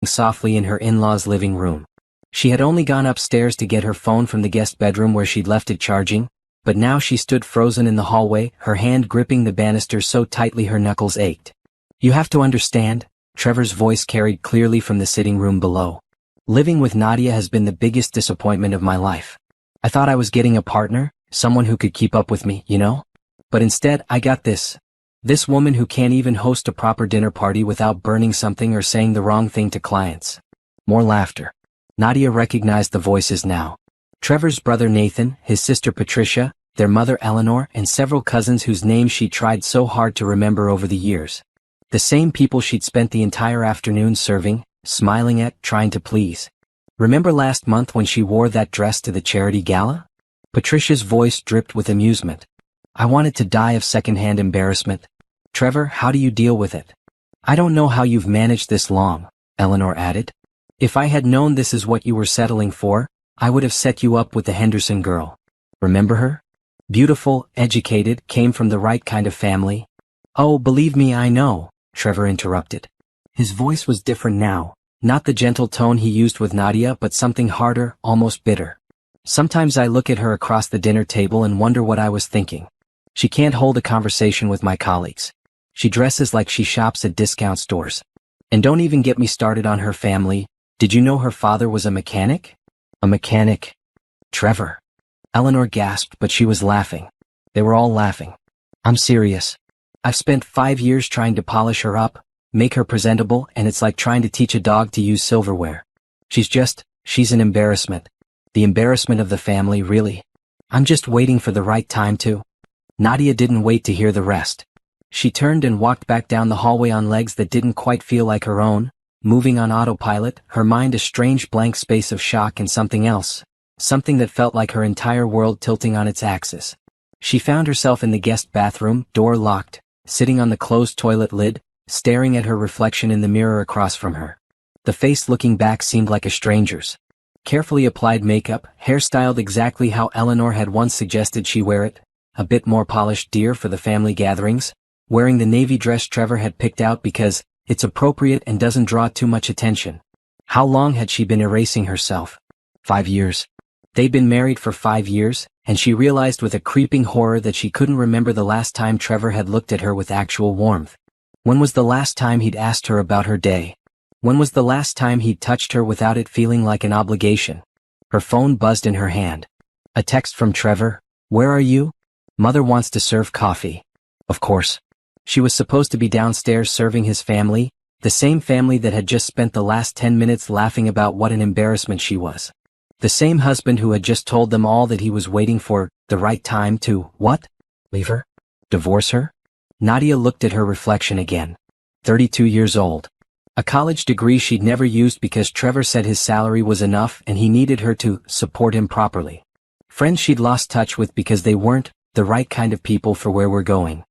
softly in her in-laws' living room. She had only gone upstairs to get her phone from the guest bedroom where she'd left it charging, but now she stood frozen in the hallway, her hand gripping the banister so tightly her knuckles ached. "You have to understand," Trevor's voice carried clearly from the sitting room below. "Living with Nadia has been the biggest disappointment of my life. I thought I was getting a partner, someone who could keep up with me, you know? But instead, I got this woman who can't even host a proper dinner party without burning something or saying the wrong thing to clients." More laughter. Nadia recognized the voices now. Trevor's brother Nathan, his sister Patricia, their mother Eleanor, and several cousins whose names she tried so hard to remember over the years. The same people she'd spent the entire afternoon serving, smiling at, trying to please. "Remember last month when she wore that dress to the charity gala?" Patricia's voice dripped with amusement. "I wanted to die of secondhand embarrassment. Trevor, how do you deal with it?" "I don't know how you've managed this long," Eleanor added. "If I had known this is what you were settling for, I would have set you up with the Henderson girl. Remember her? Beautiful, educated, came from the right kind of family." "Oh, believe me, I know," Trevor interrupted. His voice was different now, not the gentle tone he used with Nadia but something harder, almost bitter. "Sometimes I look at her across the dinner table and wonder what I was thinking. She can't hold a conversation with my colleagues. She dresses like she shops at discount stores. And don't even get me started on her family. Did you know her father was a mechanic?" "A mechanic?" "Trevor." Eleanor gasped, but she was laughing. They were all laughing. "I'm serious. I've spent 5 years trying to polish her up, make her presentable, and it's like trying to teach a dog to use silverware. She's an embarrassment. The embarrassment of the family, really. I'm just waiting for the right time to." Nadia didn't wait to hear the rest. She turned and walked back down the hallway on legs that didn't quite feel like her own, moving on autopilot, her mind a strange blank space of shock and something else, something that felt like her entire world tilting on its axis. She found herself in the guest bathroom, door locked, sitting on the closed toilet lid, staring at her reflection in the mirror across from her. The face looking back seemed like a stranger's. Carefully applied makeup, hairstyled exactly how Eleanor had once suggested she wear it, a bit more polished dear for the family gatherings, wearing the navy dress Trevor had picked out because it's appropriate and doesn't draw too much attention. How long had she been erasing herself? 5 years. They'd been married for 5 years, and she realized with a creeping horror that she couldn't remember the last time Trevor had looked at her with actual warmth. When was the last time he'd asked her about her day? When was the last time he'd touched her without it feeling like an obligation? Her phone buzzed in her hand. A text from Trevor. "Where are you? Mother wants to serve coffee." Of course. She was supposed to be downstairs serving his family, the same family that had just spent the last 10 minutes laughing about what an embarrassment she was. The same husband who had just told them all that he was waiting for the right time to, what? Leave her? Divorce her? Nadia looked at her reflection again. 32 years old. A college degree she'd never used because Trevor said his salary was enough and he needed her to support him properly. Friends she'd lost touch with because they weren't the right kind of people for where we're going.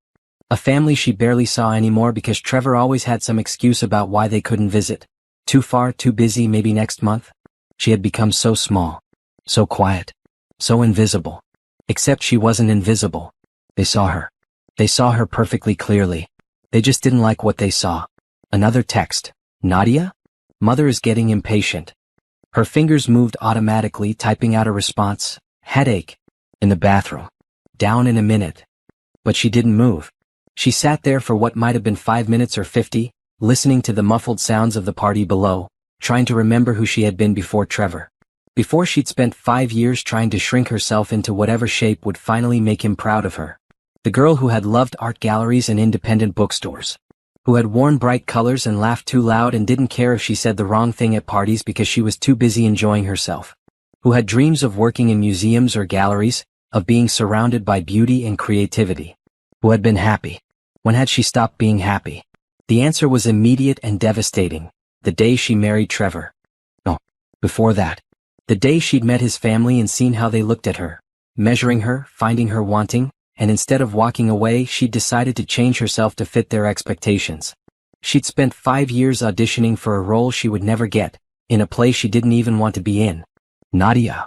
A family she barely saw anymore because Trevor always had some excuse about why they couldn't visit. Too far, too busy, maybe next month. She had become so small, so quiet, so invisible. Except she wasn't invisible. They saw her. They saw her perfectly clearly. They just didn't like what they saw. Another text. "Nadia? Mother is getting impatient." Her fingers moved automatically, typing out a response. "Headache." In the bathroom. "Down in a minute." But she didn't move. She sat there for what might have been 5 minutes or 50, listening to the muffled sounds of the party below, trying to remember who she had been before Trevor. Before she'd spent 5 years trying to shrink herself into whatever shape would finally make him proud of her. The girl who had loved art galleries and independent bookstores. Who had worn bright colors and laughed too loud and didn't care if she said the wrong thing at parties because she was too busy enjoying herself. Who had dreams of working in museums or galleries, of being surrounded by beauty and creativity. Who had been happy. When had she stopped being happy? The answer was immediate and devastating. The day she married Trevor. No, before that. The day she'd met his family and seen how they looked at her, measuring her, finding her wanting, and instead of walking away, she'd decided to change herself to fit their expectations. She'd spent 5 years auditioning for a role she would never get, in a play she didn't even want to be in. "Nadia."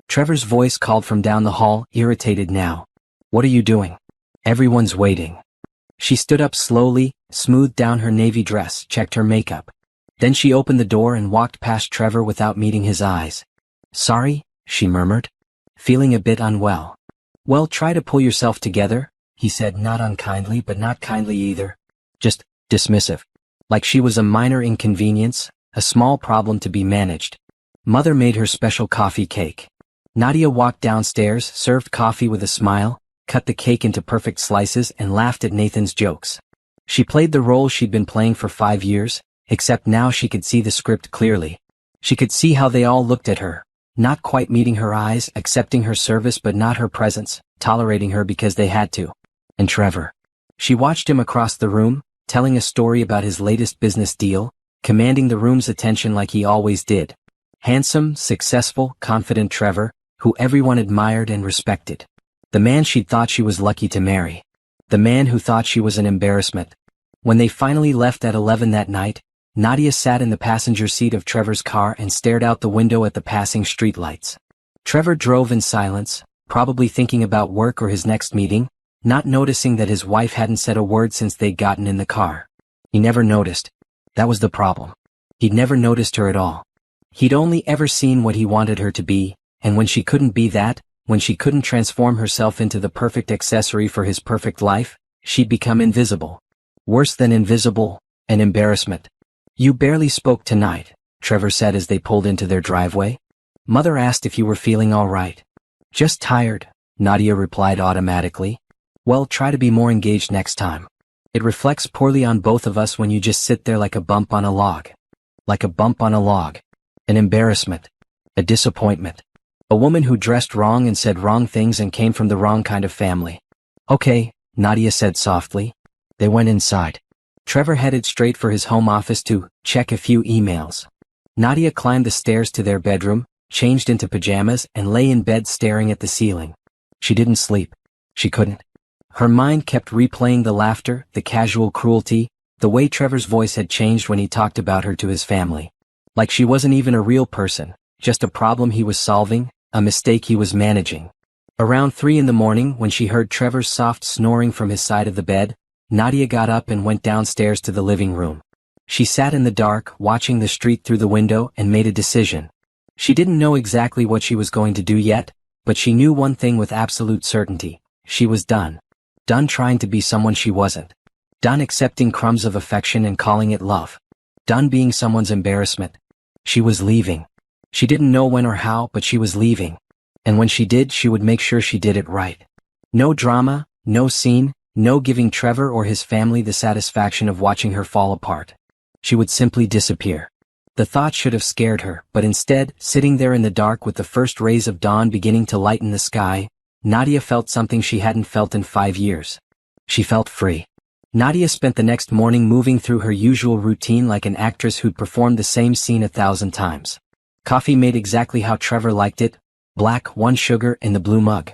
Trevor's voice called from down the hall, irritated now. "What are you doing? Everyone's waiting." She stood up slowly, smoothed down her navy dress, checked her makeup. Then she opened the door and walked past Trevor without meeting his eyes. "Sorry," she murmured, feeling a bit unwell. "Well, try to pull yourself together," he said, not unkindly but not kindly either. Just dismissive. Like she was a minor inconvenience, a small problem to be managed. Mother made her special coffee cake. Nadia walked downstairs, served coffee with a smile, cut the cake into perfect slices and laughed at Nathan's jokes. She played the role she'd been playing for 5 years, except now she could see the script clearly. She could see how they all looked at her, not quite meeting her eyes, accepting her service but not her presence, tolerating her because they had to. And Trevor. She watched him across the room, telling a story about his latest business deal, commanding the room's attention like he always did. Handsome, successful, confident Trevor, who everyone admired and respected. The man she'd thought she was lucky to marry. The man who thought she was an embarrassment. When they finally left at 11 that night, Nadia sat in the passenger seat of Trevor's car and stared out the window at the passing streetlights. Trevor drove in silence, probably thinking about work or his next meeting, not noticing that his wife hadn't said a word since they'd gotten in the car. He never noticed. That was the problem. He'd never noticed her at all. He'd only ever seen what he wanted her to be, and when she couldn't be that, when she couldn't transform herself into the perfect accessory for his perfect life, she'd become invisible. Worse than invisible, an embarrassment. "You barely spoke tonight," Trevor said as they pulled into their driveway. "Mother asked if you were feeling all right." "Just tired," Nadia replied automatically. "Well, try to be more engaged next time. It reflects poorly on both of us when you just sit there like a bump on a log." Like a bump on a log. An embarrassment. A disappointment. A woman who dressed wrong and said wrong things and came from the wrong kind of family. "Okay," Nadia said softly. They went inside. Trevor headed straight for his home office to check a few emails. Nadia climbed the stairs to their bedroom, changed into pajamas and lay in bed staring at the ceiling. She didn't sleep. She couldn't. Her mind kept replaying the laughter, the casual cruelty, the way Trevor's voice had changed when he talked about her to his family. Like she wasn't even a real person, just a problem he was solving, a mistake he was managing. Around 3 in the morning, when she heard Trevor's soft snoring from his side of the bed, Nadia got up and went downstairs to the living room. She sat in the dark, watching the street through the window, and made a decision. She didn't know exactly what she was going to do yet, but she knew one thing with absolute certainty. She was done. Done trying to be someone she wasn't. Done accepting crumbs of affection and calling it love. Done being someone's embarrassment. She was leaving. She didn't know when or how, but she was leaving. And when she did, she would make sure she did it right. No drama, no scene, no giving Trevor or his family the satisfaction of watching her fall apart. She would simply disappear. The thought should have scared her, but instead, sitting there in the dark with the first rays of dawn beginning to lighten the sky, Nadia felt something she hadn't felt in 5 years. She felt free. Nadia spent the next morning moving through her usual routine like an actress who'd performed the same scene 1,000 times. Coffee made exactly how Trevor liked it, black, 1 sugar in the blue mug.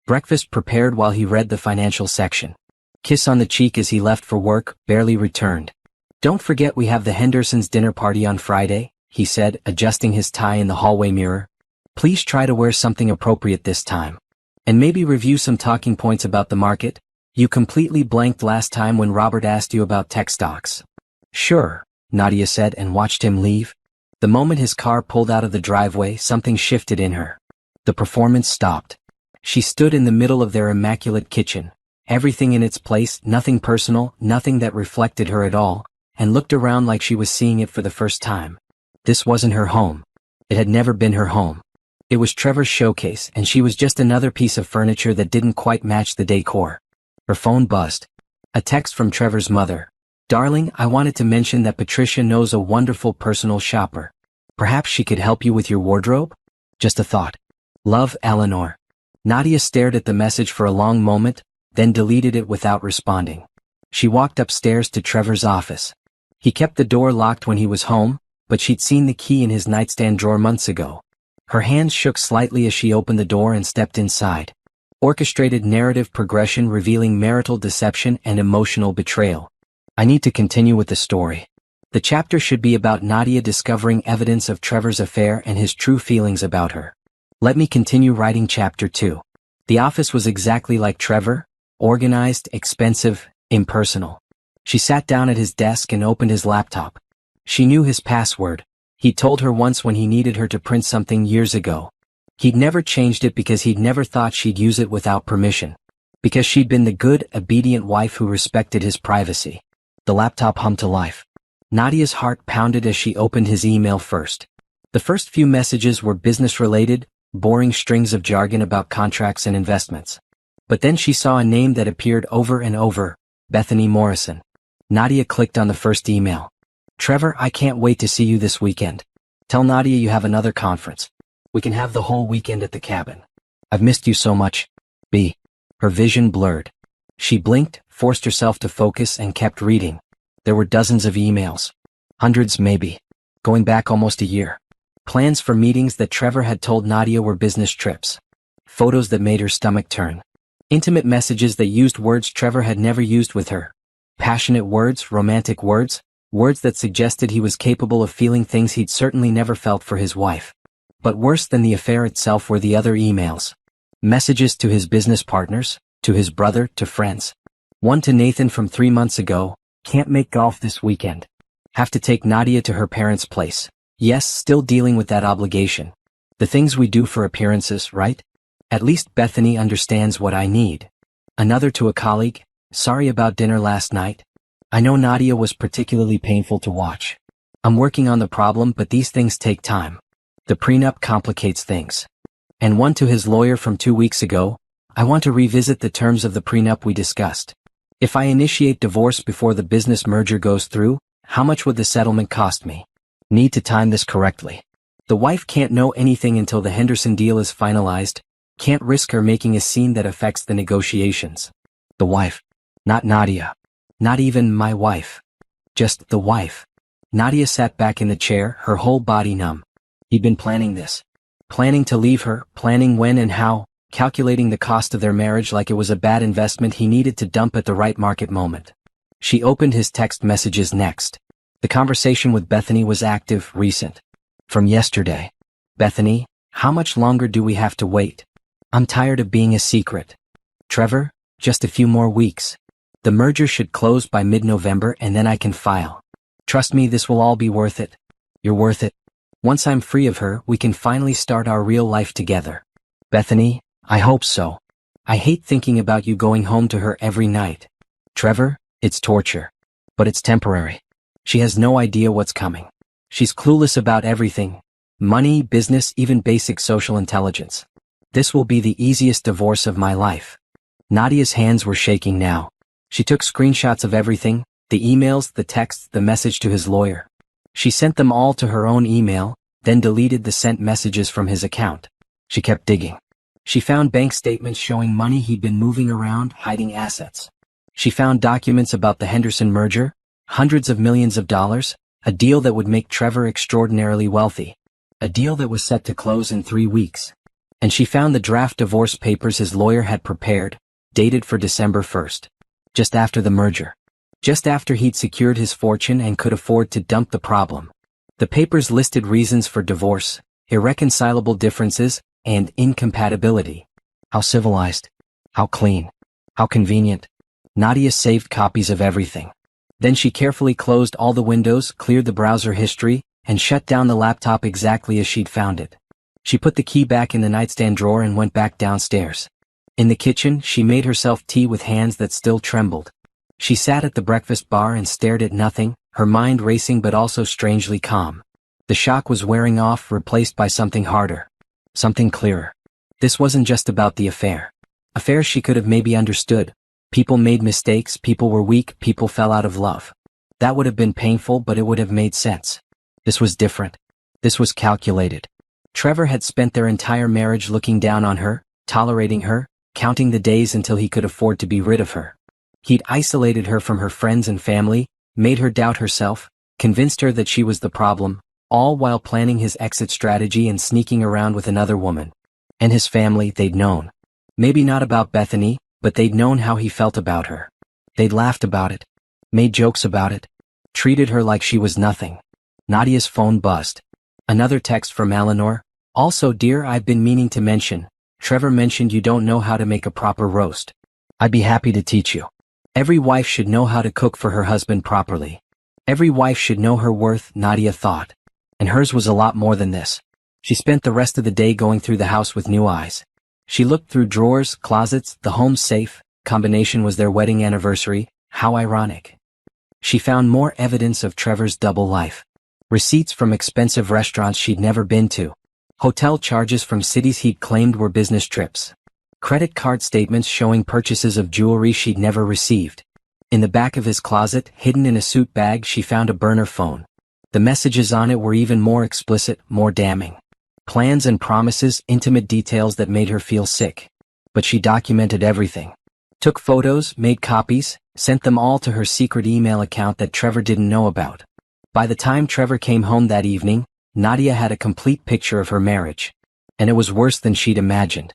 Breakfast prepared while he read the financial section. Kiss on the cheek as he left for work, barely returned. "Don't forget we have the Hendersons' dinner party on Friday," he said, adjusting his tie in the hallway mirror. "Please try to wear something appropriate this time. And maybe review some talking points about the market. You completely blanked last time when Robert asked you about tech stocks." "Sure," Nadia said and watched him leave. The moment his car pulled out of the driveway, something shifted in her. The performance stopped. She stood in the middle of their immaculate kitchen, everything in its place, nothing personal, nothing that reflected her at all, and looked around like she was seeing it for the first time. This wasn't her home. It had never been her home. It was Trevor's showcase, and she was just another piece of furniture that didn't quite match the decor. Her phone buzzed. A text from Trevor's mother. "Darling, I wanted to mention that Patricia knows a wonderful personal shopper. Perhaps she could help you with your wardrobe? Just a thought. Love, Eleanor." Nadia stared at the message for a long moment, then deleted it without responding. She walked upstairs to Trevor's office. He kept the door locked when he was home, but she'd seen the key in his nightstand drawer months ago. Her hands shook slightly as she opened the door and stepped inside. Orchestrated narrative progression revealing marital deception and emotional betrayal. I need to continue with the story. The chapter should be about Nadia discovering evidence of Trevor's affair and his true feelings about her. Let me continue writing chapter 2. The office was exactly like Trevor, organized, expensive, impersonal. She sat down at his desk and opened his laptop. She knew his password. He'd told her once when he needed her to print something years ago. He'd never changed it because he'd never thought she'd use it without permission. Because she'd been the good, obedient wife who respected his privacy. The laptop hummed to life. Nadia's heart pounded as she opened his email first. The first few messages were business-related, boring strings of jargon about contracts and investments. But then she saw a name that appeared over and over, Bethany Morrison. Nadia clicked on the first email. Trevor, I can't wait to see you this weekend. Tell Nadia you have another conference. We can have the whole weekend at the cabin. I've missed you so much. B. Her vision blurred. She blinked, forced herself to focus, and kept reading. There were dozens of emails. Hundreds maybe. Going back almost a year. Plans for meetings that Trevor had told Nadia were business trips. Photos that made her stomach turn. Intimate messages that used words Trevor had never used with her. Passionate words, romantic words, words that suggested he was capable of feeling things he'd certainly never felt for his wife. But worse than the affair itself were the other emails. Messages to his business partners, to his brother, to friends. One to Nathan from 3 months ago, can't make golf this weekend. Have to take Nadia to her parents' place. Yes, still dealing with that obligation. The things we do for appearances, right? At least Bethany understands what I need. Another to a colleague, sorry about dinner last night. I know Nadia was particularly painful to watch. I'm working on the problem, but these things take time. The prenup complicates things. And one to his lawyer from 2 weeks ago, I want to revisit the terms of the prenup we discussed. If I initiate divorce before the business merger goes through, how much would the settlement cost me? Need to time this correctly. The wife can't know anything until the Henderson deal is finalized, can't risk her making a scene that affects the negotiations. The wife. Not Nadia. Not even my wife. Just the wife. Nadia sat back in the chair, her whole body numb. He'd been planning this. Planning to leave her, planning when and how, calculating the cost of their marriage like it was a bad investment he needed to dump at the right market moment. She opened his text messages next. The conversation with Bethany was active, recent. From yesterday. Bethany, how much longer do we have to wait? I'm tired of being a secret. Trevor, just a few more weeks. The merger should close by mid-November and then I can file. Trust me, this will all be worth it. You're worth it. Once I'm free of her, we can finally start our real life together. Bethany, I hope so. I hate thinking about you going home to her every night. Trevor, it's torture. But it's temporary. She has no idea what's coming. She's clueless about everything. Money, business, even basic social intelligence. This will be the easiest divorce of my life. Nadia's hands were shaking now. She took screenshots of everything, the emails, the texts, the message to his lawyer. She sent them all to her own email, then deleted the sent messages from his account. She kept digging. She found bank statements showing money he'd been moving around, hiding assets. She found documents about the Henderson merger, hundreds of millions of dollars, a deal that would make Trevor extraordinarily wealthy. A deal that was set to close in 3 weeks. And she found the draft divorce papers his lawyer had prepared, dated for December 1st. Just after the merger. Just after he'd secured his fortune and could afford to dump the problem. The papers listed reasons for divorce, irreconcilable differences, and incompatibility. How civilized. How clean. How convenient. Nadia saved copies of everything. Then she carefully closed all the windows, cleared the browser history, and shut down the laptop exactly as she'd found it. She put the key back in the nightstand drawer and went back downstairs. In the kitchen, she made herself tea with hands that still trembled. She sat at the breakfast bar and stared at nothing, her mind racing but also strangely calm. The shock was wearing off, replaced by something harder. Something clearer. This wasn't just about the affair. Affairs she could have maybe understood. People made mistakes, people were weak, people fell out of love. That would have been painful, but it would have made sense. This was different. This was calculated. Trevor had spent their entire marriage looking down on her, tolerating her, counting the days until he could afford to be rid of her. He'd isolated her from her friends and family, made her doubt herself, convinced her that she was the problem, all while planning his exit strategy and sneaking around with another woman. And his family, they'd known. Maybe not about Bethany, but they'd known how he felt about her. They'd laughed about it, made jokes about it, treated her like she was nothing. Nadia's phone buzzed. Another text from Eleanor. Also, dear, I've been meaning to mention, Trevor mentioned you don't know how to make a proper roast. I'd be happy to teach you. Every wife should know how to cook for her husband properly. Every wife should know her worth, Nadia thought. And hers was a lot more than this. She spent the rest of the day going through the house with new eyes. She looked through drawers, closets, the home safe. Combination was their wedding anniversary. How ironic. She found more evidence of Trevor's double life. Receipts from expensive restaurants she'd never been to. Hotel charges from cities he'd claimed were business trips. Credit card statements showing purchases of jewelry she'd never received. In the back of his closet, hidden in a suit bag, she found a burner phone. The messages on it were even more explicit, more damning. Plans and promises, intimate details that made her feel sick. But she documented everything. Took photos, made copies, sent them all to her secret email account that Trevor didn't know about. By the time Trevor came home that evening, Nadia had a complete picture of her marriage. And it was worse than she'd imagined.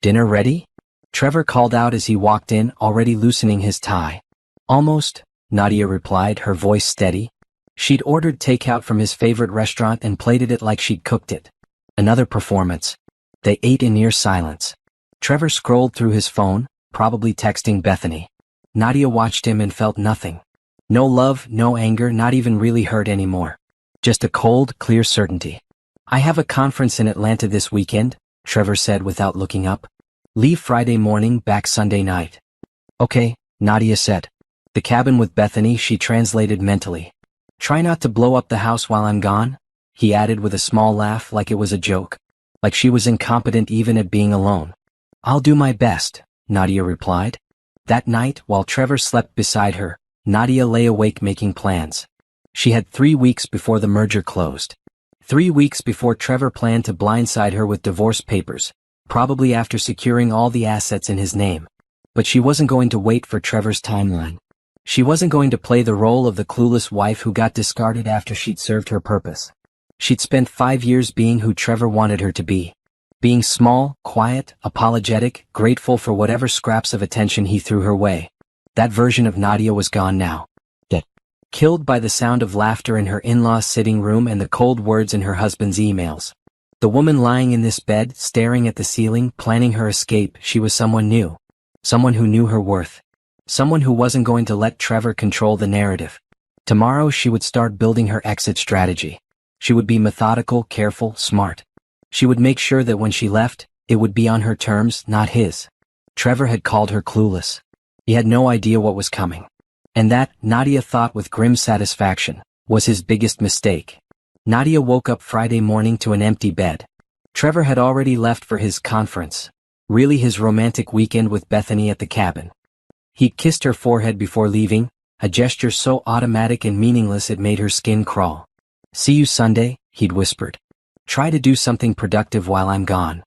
"Dinner ready?" Trevor called out as he walked in, already loosening his tie. "Almost," Nadia replied, her voice steady. She'd ordered takeout from his favorite restaurant and plated it like she'd cooked it. Another performance. They ate in near silence. Trevor scrolled through his phone, probably texting Bethany. Nadia watched him and felt nothing. No love, no anger, not even really hurt anymore. Just a cold, clear certainty. "I have a conference in Atlanta this weekend," Trevor said without looking up. "Leave Friday morning, back Sunday night." "Okay," Nadia said. "The cabin with Bethany," she translated mentally. "Try not to blow up the house while I'm gone," he added with a small laugh, like it was a joke. Like she was incompetent even at being alone. "I'll do my best," Nadia replied. That night, while Trevor slept beside her, Nadia lay awake making plans. She had 3 weeks before the merger closed. 3 weeks before Trevor planned to blindside her with divorce papers, probably after securing all the assets in his name. But she wasn't going to wait for Trevor's timeline. She wasn't going to play the role of the clueless wife who got discarded after she'd served her purpose. She'd spent 5 years being who Trevor wanted her to be. Being small, quiet, apologetic, grateful for whatever scraps of attention he threw her way. That version of Nadia was gone now. Dead. Killed by the sound of laughter in her in-laws' sitting room and the cold words in her husband's emails. The woman lying in this bed, staring at the ceiling, planning her escape, she was someone new. Someone who knew her worth. Someone who wasn't going to let Trevor control the narrative. Tomorrow she would start building her exit strategy. She would be methodical, careful, smart. She would make sure that when she left, it would be on her terms, not his. Trevor had called her clueless. He had no idea what was coming. And that, Nadia thought with grim satisfaction, was his biggest mistake. Nadia woke up Friday morning to an empty bed. Trevor had already left for his conference. Really his romantic weekend with Bethany at the cabin. He'd kissed her forehead before leaving, a gesture so automatic and meaningless it made her skin crawl. "See you Sunday," he'd whispered. "Try to do something productive while I'm gone."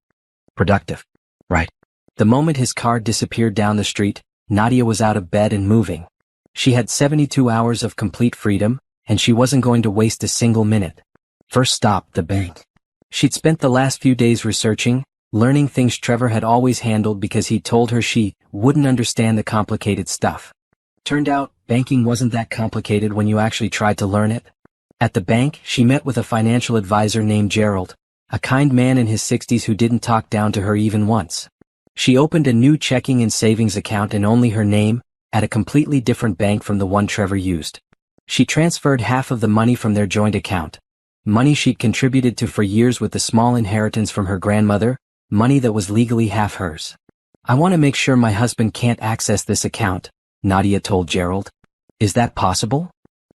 Productive. Right. The moment his car disappeared down the street, Nadia was out of bed and moving. She had 72 hours of complete freedom, and she wasn't going to waste a single minute. First stop, the bank. She'd spent the last few days researching, learning things Trevor had always handled because he'd told her she wouldn't understand the complicated stuff. Turned out, banking wasn't that complicated when you actually tried to learn it. At the bank, she met with a financial advisor named Gerald, a kind man in his 60s who didn't talk down to her even once. She opened a new checking and savings account in only her name, at a completely different bank from the one Trevor used. She transferred half of the money from their joint account. Money she'd contributed to for years with the small inheritance from her grandmother, money that was legally half hers. "I want to make sure my husband can't access this account," Nadia told Gerald. "Is that possible?"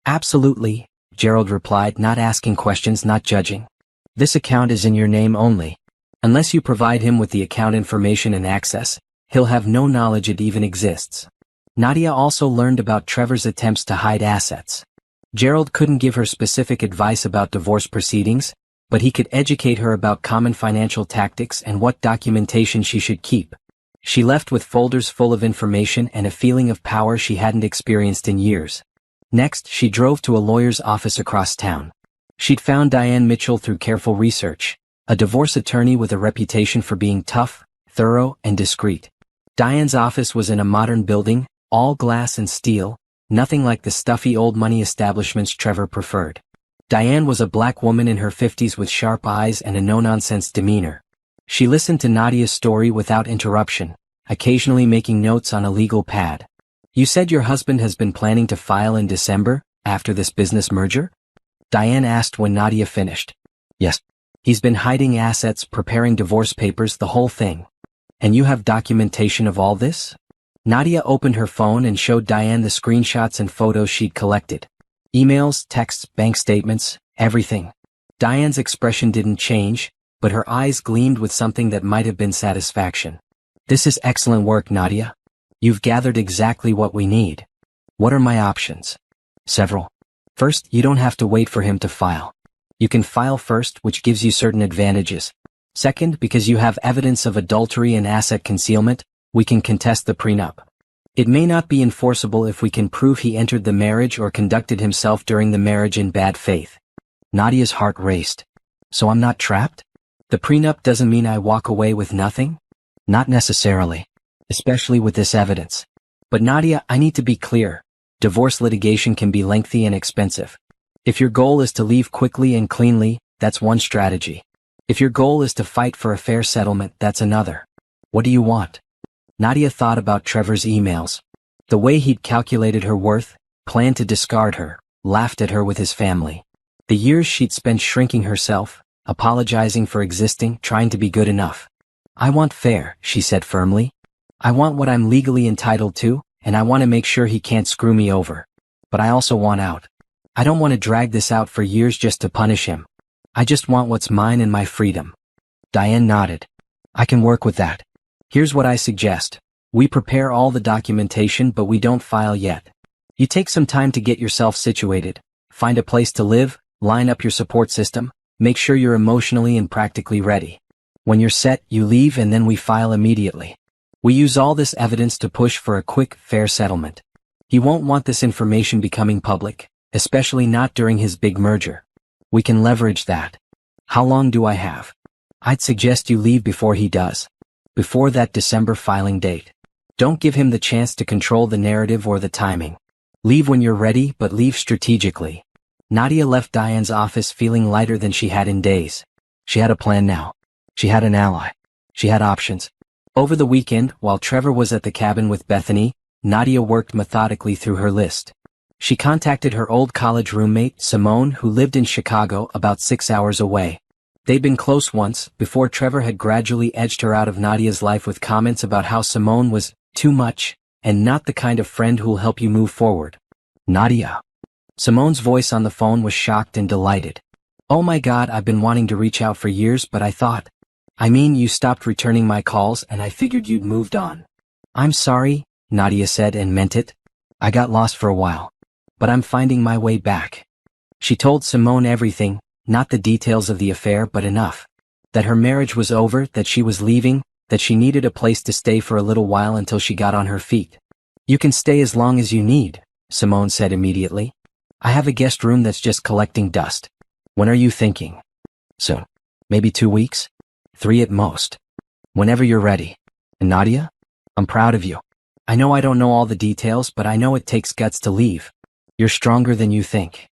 "Absolutely," Gerald replied, not asking questions, not judging. "This account is in your name only. Unless you provide him with the account information and access, he'll have no knowledge it even exists." Nadia also learned about Trevor's attempts to hide assets. Gerald couldn't give her specific advice about divorce proceedings, but he could educate her about common financial tactics and what documentation she should keep. She left with folders full of information and a feeling of power she hadn't experienced in years. Next, she drove to a lawyer's office across town. She'd found Diane Mitchell through careful research, a divorce attorney with a reputation for being tough, thorough, and discreet. Diane's office was in a modern building, all glass and steel, nothing like the stuffy old money establishments Trevor preferred. Diane was a black woman in her 50s with sharp eyes and a no-nonsense demeanor. She listened to Nadia's story without interruption, occasionally making notes on a legal pad. "You said your husband has been planning to file in December?" After this business merger? Diane asked when Nadia finished. Yes. He's been hiding assets, preparing divorce papers, the whole thing. And you have documentation of all this? Nadia opened her phone and showed Diane the screenshots and photos she'd collected. Emails, texts, bank statements, everything. Diane's expression didn't change, but her eyes gleamed with something that might have been satisfaction. This is excellent work, Nadia. You've gathered exactly what we need. What are my options? Several. First, you don't have to wait for him to file. You can file first, which gives you certain advantages. Second, because you have evidence of adultery and asset concealment, we can contest the prenup. It may not be enforceable if we can prove he entered the marriage or conducted himself during the marriage in bad faith. Nadia's heart raced. So I'm not trapped? The prenup doesn't mean I walk away with nothing? Not necessarily. Especially with this evidence. But Nadia, I need to be clear. Divorce litigation can be lengthy and expensive. If your goal is to leave quickly and cleanly, that's one strategy. If your goal is to fight for a fair settlement, that's another. What do you want? Nadia thought about Trevor's emails. The way he'd calculated her worth, planned to discard her, laughed at her with his family. The years she'd spent shrinking herself, apologizing for existing, trying to be good enough. I want fair, she said firmly. I want what I'm legally entitled to, and I want to make sure he can't screw me over. But I also want out. I don't want to drag this out for years just to punish him. I just want what's mine and my freedom. Diane nodded. I can work with that. Here's what I suggest. We prepare all the documentation, but we don't file yet. You take some time to get yourself situated, find a place to live, line up your support system, make sure you're emotionally and practically ready. When you're set, you leave and then we file immediately. We use all this evidence to push for a quick, fair settlement. He won't want this information becoming public, especially not during his big merger. We can leverage that. How long do I have? I'd suggest you leave before he does. Before that December filing date. Don't give him the chance to control the narrative or the timing. Leave when you're ready, but leave strategically. Nadia left Diane's office feeling lighter than she had in days. She had a plan now. She had an ally. She had options. Over the weekend, while Trevor was at the cabin with Bethany, Nadia worked methodically through her list. She contacted her old college roommate, Simone, who lived in Chicago, about 6 hours away. They'd been close once, before Trevor had gradually edged her out of Nadia's life with comments about how Simone was too much, and not the kind of friend who'll help you move forward. Nadia. Simone's voice on the phone was shocked and delighted. Oh my God, I've been wanting to reach out for years, but you stopped returning my calls and I figured you'd moved on. I'm sorry, Nadia said and meant it. I got lost for a while. But I'm finding my way back. She told Simone everything, not the details of the affair but enough. That her marriage was over, that she was leaving, that she needed a place to stay for a little while until she got on her feet. You can stay as long as you need, Simone said immediately. I have a guest room that's just collecting dust. When are you thinking? Soon. Maybe 2 weeks? 3 at most. Whenever you're ready. And Nadia? I'm proud of you. I know I don't know all the details, but I know it takes guts to leave. You're stronger than you think.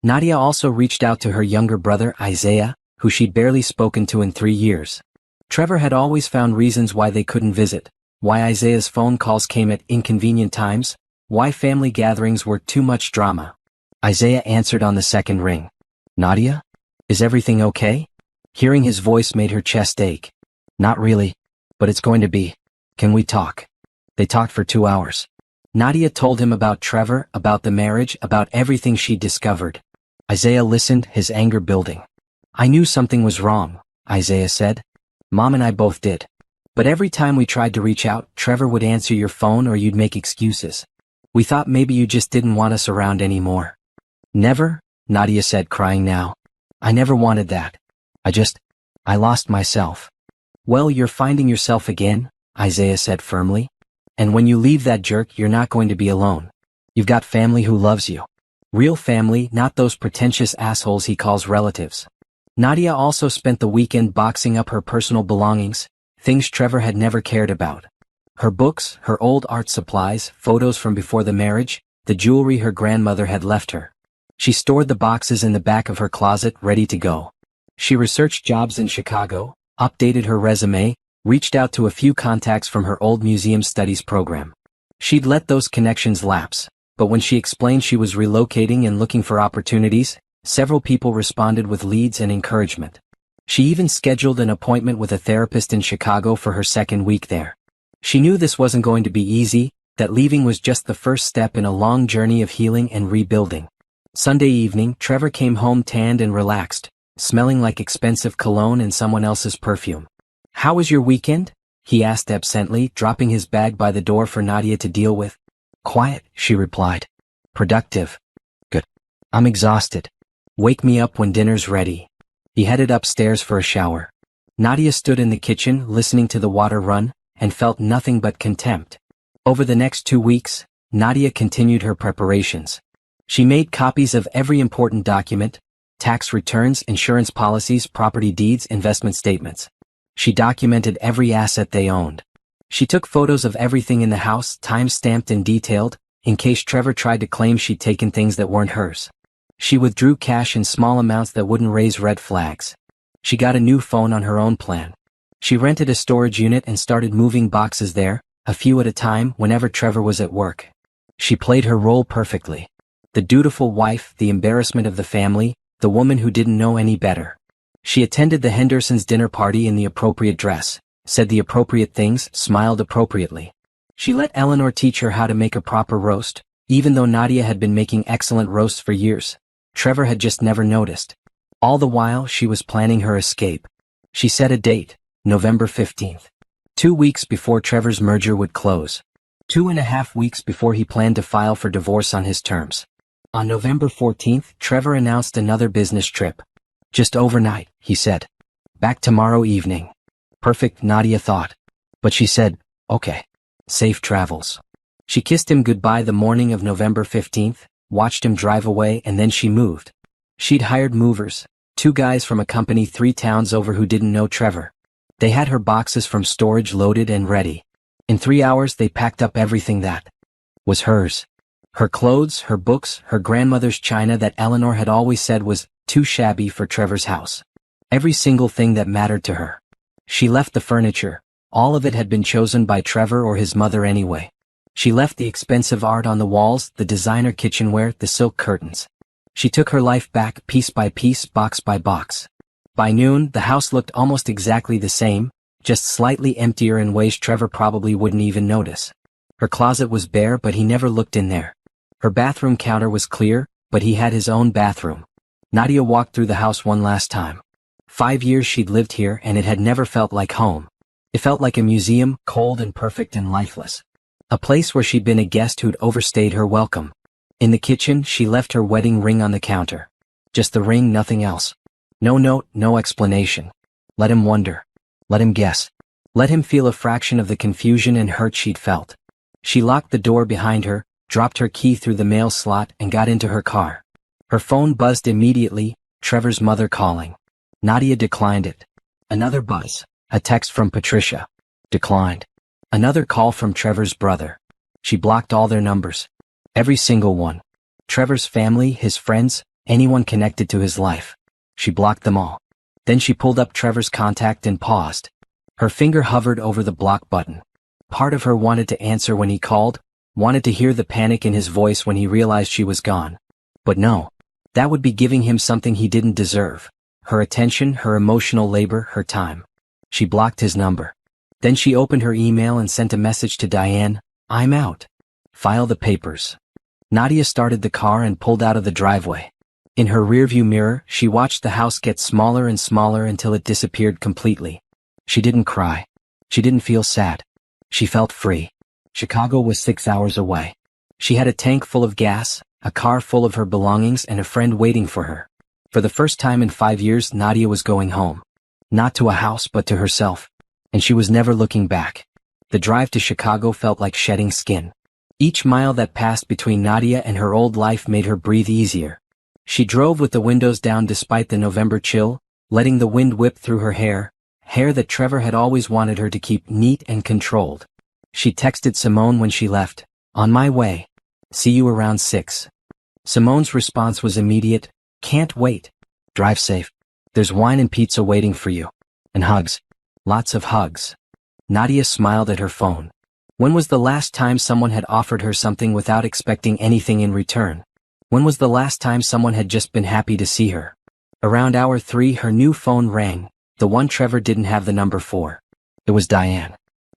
Nadia also reached out to her younger brother, Isaiah, who she'd barely spoken to in 3 years. Trevor had always found reasons why they couldn't visit, why Isaiah's phone calls came at inconvenient times, why family gatherings were too much drama. Isaiah answered on the second ring. Nadia? Is everything okay? Hearing his voice made her chest ache. Not really, but it's going to be. Can we talk? They talked for 2 hours. Nadia told him about Trevor, about the marriage, about everything she'd discovered. Isaiah listened, his anger building. I knew something was wrong, Isaiah said. Mom and I both did. But every time we tried to reach out, Trevor would answer your phone or you'd make excuses. We thought maybe you just didn't want us around anymore. Never, Nadia said, crying now. I never wanted that. I lost myself. Well, you're finding yourself again, Isaiah said firmly. And when you leave that jerk, you're not going to be alone. You've got family who loves you. Real family, not those pretentious assholes he calls relatives. Nadia also spent the weekend boxing up her personal belongings, things Trevor had never cared about. Her books, her old art supplies, photos from before the marriage, the jewelry her grandmother had left her. She stored the boxes in the back of her closet, ready to go. She researched jobs in Chicago, updated her resume, reached out to a few contacts from her old museum studies program. She'd let those connections lapse, But when she explained she was relocating and looking for opportunities, several people responded with leads and encouragement. She even scheduled an appointment with a therapist in Chicago for her second week there. She knew this wasn't going to be easy, that leaving was just the first step in a long journey of healing and rebuilding. Sunday evening, Trevor came home tanned and relaxed, smelling like expensive cologne and someone else's perfume. "How was your weekend?" he asked absently, dropping his bag by the door for Nadia to deal with. "Quiet," she replied. "Productive." "Good. I'm exhausted. Wake me up when dinner's ready." He headed upstairs for a shower. Nadia stood in the kitchen, listening to the water run, and felt nothing but contempt. Over the next 2 weeks, Nadia continued her preparations. She made copies of every important document: tax returns, insurance policies, property deeds, investment statements. She documented every asset they owned. She took photos of everything in the house, time-stamped and detailed, in case Trevor tried to claim she'd taken things that weren't hers. She withdrew cash in small amounts that wouldn't raise red flags. She got a new phone on her own plan. She rented a storage unit and started moving boxes there, a few at a time, whenever Trevor was at work. She played her role perfectly. The dutiful wife, the embarrassment of the family, the woman who didn't know any better. She attended the Hendersons' dinner party in the appropriate dress, said the appropriate things, smiled appropriately. She let Eleanor teach her how to make a proper roast, even though Nadia had been making excellent roasts for years. Trevor had just never noticed. All the while she was planning her escape. She set a date, November 15th. 2 weeks before Trevor's merger would close. 2.5 weeks before he planned to file for divorce on his terms. On November 14th, Trevor announced another business trip. "Just overnight," he said. "Back tomorrow evening." Perfect, Nadia thought. But she said, "Okay. Safe travels." She kissed him goodbye the morning of November 15th, watched him drive away, and then she moved. She'd hired movers, 2 guys from a company 3 towns over who didn't know Trevor. They had her boxes from storage loaded and ready. In 3 hours they packed up everything that was hers. Her clothes, her books, her grandmother's china that Eleanor had always said was too shabby for Trevor's house. Every single thing that mattered to her. She left the furniture. All of it had been chosen by Trevor or his mother anyway. She left the expensive art on the walls, the designer kitchenware, the silk curtains. She took her life back piece by piece, box by box. By noon, the house looked almost exactly the same, just slightly emptier in ways Trevor probably wouldn't even notice. Her closet was bare, but he never looked in there. Her bathroom counter was clear, but he had his own bathroom. Nadia walked through the house one last time. 5 years she'd lived here, and it had never felt like home. It felt like a museum, cold and perfect and lifeless. A place where she'd been a guest who'd overstayed her welcome. In the kitchen, she left her wedding ring on the counter. Just the ring, nothing else. No note, no explanation. Let him wonder. Let him guess. Let him feel a fraction of the confusion and hurt she'd felt. She locked the door behind her, dropped her key through the mail slot, and got into her car. Her phone buzzed immediately, Trevor's mother calling. Nadia declined it. Another buzz. A text from Patricia. Declined. Another call from Trevor's brother. She blocked all their numbers. Every single one. Trevor's family, his friends, anyone connected to his life. She blocked them all. Then she pulled up Trevor's contact and paused. Her finger hovered over the block button. Part of her wanted to answer when he called, wanted to hear the panic in his voice when he realized she was gone. But no. That would be giving him something he didn't deserve. Her attention, her emotional labor, her time. She blocked his number. Then she opened her email and sent a message to Diane. "I'm out. File the papers." Nadia started the car and pulled out of the driveway. In her rearview mirror, she watched the house get smaller and smaller until it disappeared completely. She didn't cry. She didn't feel sad. She felt free. Chicago was 6 hours away. She had a tank full of gas, a car full of her belongings, and a friend waiting for her. For the first time in 5 years, Nadia was going home. Not to a house, but to herself. And she was never looking back. The drive to Chicago felt like shedding skin. Each mile that passed between Nadia and her old life made her breathe easier. She drove with the windows down despite the November chill, letting the wind whip through her hair that Trevor had always wanted her to keep neat and controlled. She texted Simone when she left. "On my way. See you around 6. Simone's response was immediate. "Can't wait. Drive safe. There's wine and pizza waiting for you. And hugs. Lots of hugs." Nadia smiled at her phone. When was the last time someone had offered her something without expecting anything in return? When was the last time someone had just been happy to see her? Around hour 3 her new phone rang, the one Trevor didn't have the number for. It was Diane.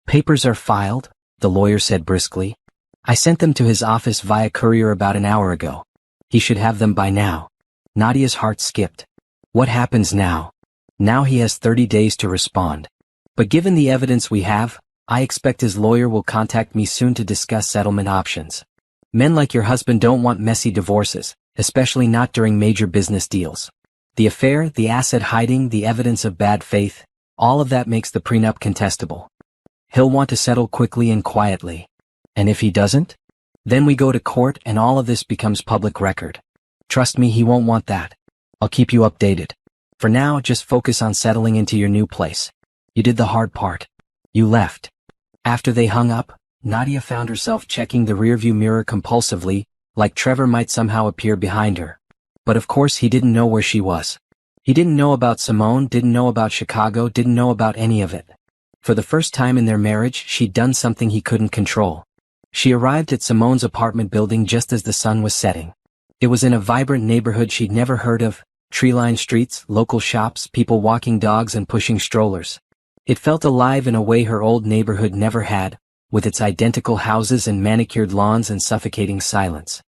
"Papers are filed," the lawyer said briskly. "I sent them to his office via courier about an hour ago. He should have them by now." Nadia's heart skipped. What happens now? Now he has 30 days to respond. But given the evidence we have, I expect his lawyer will contact me soon to discuss settlement options. Men like your husband don't want messy divorces, especially not during major business deals. The affair, the asset hiding, the evidence of bad faith, all of that makes the prenup contestable. He'll want to settle quickly and quietly. And if he doesn't? Then we go to court and all of this becomes public record. Trust me, he won't want that. I'll keep you updated. For now, just focus on settling into your new place. You did the hard part. You left. After they hung up, Nadia found herself checking the rearview mirror compulsively, like Trevor might somehow appear behind her. But of course he didn't know where she was. He didn't know about Simone, didn't know about Chicago, didn't know about any of it. For the first time in their marriage, she'd done something he couldn't control. She arrived at Simone's apartment building just as the sun was setting. It was in a vibrant neighborhood she'd never heard of, tree-lined streets, local shops, people walking dogs and pushing strollers. It felt alive in a way her old neighborhood never had, with its identical houses and manicured lawns and suffocating silence.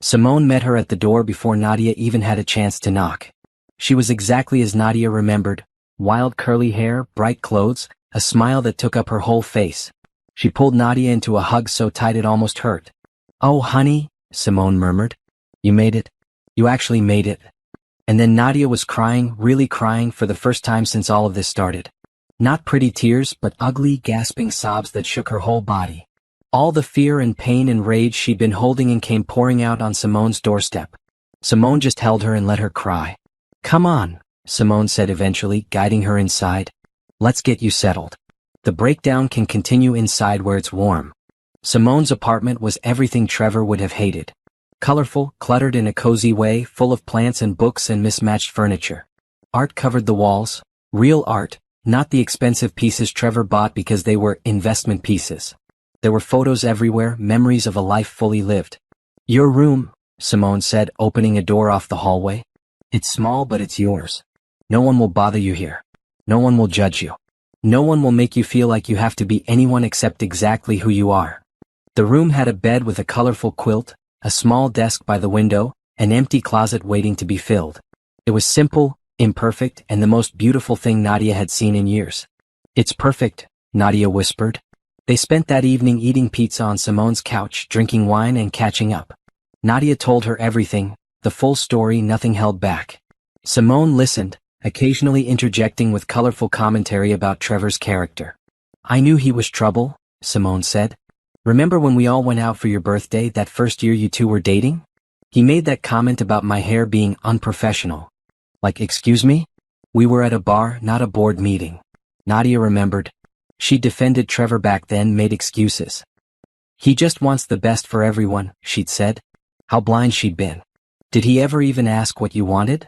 Simone met her at the door before Nadia even had a chance to knock. She was exactly as Nadia remembered, wild curly hair, bright clothes, a smile that took up her whole face. She pulled Nadia into a hug so tight it almost hurt. "Oh, honey," Simone murmured. "You made it. You actually made it." And then Nadia was crying, really crying for the first time since all of this started. Not pretty tears, but ugly, gasping sobs that shook her whole body. All the fear and pain and rage she'd been holding and came pouring out on Simone's doorstep. Simone just held her and let her cry. "Come on," Simone said eventually, guiding her inside. "Let's get you settled. The breakdown can continue inside where it's warm." Simone's apartment was everything Trevor would have hated. Colorful, cluttered in a cozy way, full of plants and books and mismatched furniture. Art covered the walls. Real art, not the expensive pieces Trevor bought because they were investment pieces. There were photos everywhere, memories of a life fully lived. "Your room," Simone said, opening a door off the hallway. "It's small, but it's yours. No one will bother you here. No one will judge you. No one will make you feel like you have to be anyone except exactly who you are." The room had a bed with a colorful quilt, a small desk by the window, an empty closet waiting to be filled. It was simple, imperfect, and the most beautiful thing Nadia had seen in years. "It's perfect," Nadia whispered. They spent that evening eating pizza on Simone's couch, drinking wine and catching up. Nadia told her everything, the full story, nothing held back. Simone listened, occasionally interjecting with colorful commentary about Trevor's character. "I knew he was trouble," Simone said. "Remember when we all went out for your birthday that first year you two were dating? He made that comment about my hair being unprofessional." Like, excuse me? We were at a bar, not a board meeting. Nadia remembered. She defended Trevor back then, made excuses. "He just wants the best for everyone," she'd said. How blind she'd been. "Did he ever even ask what you wanted?"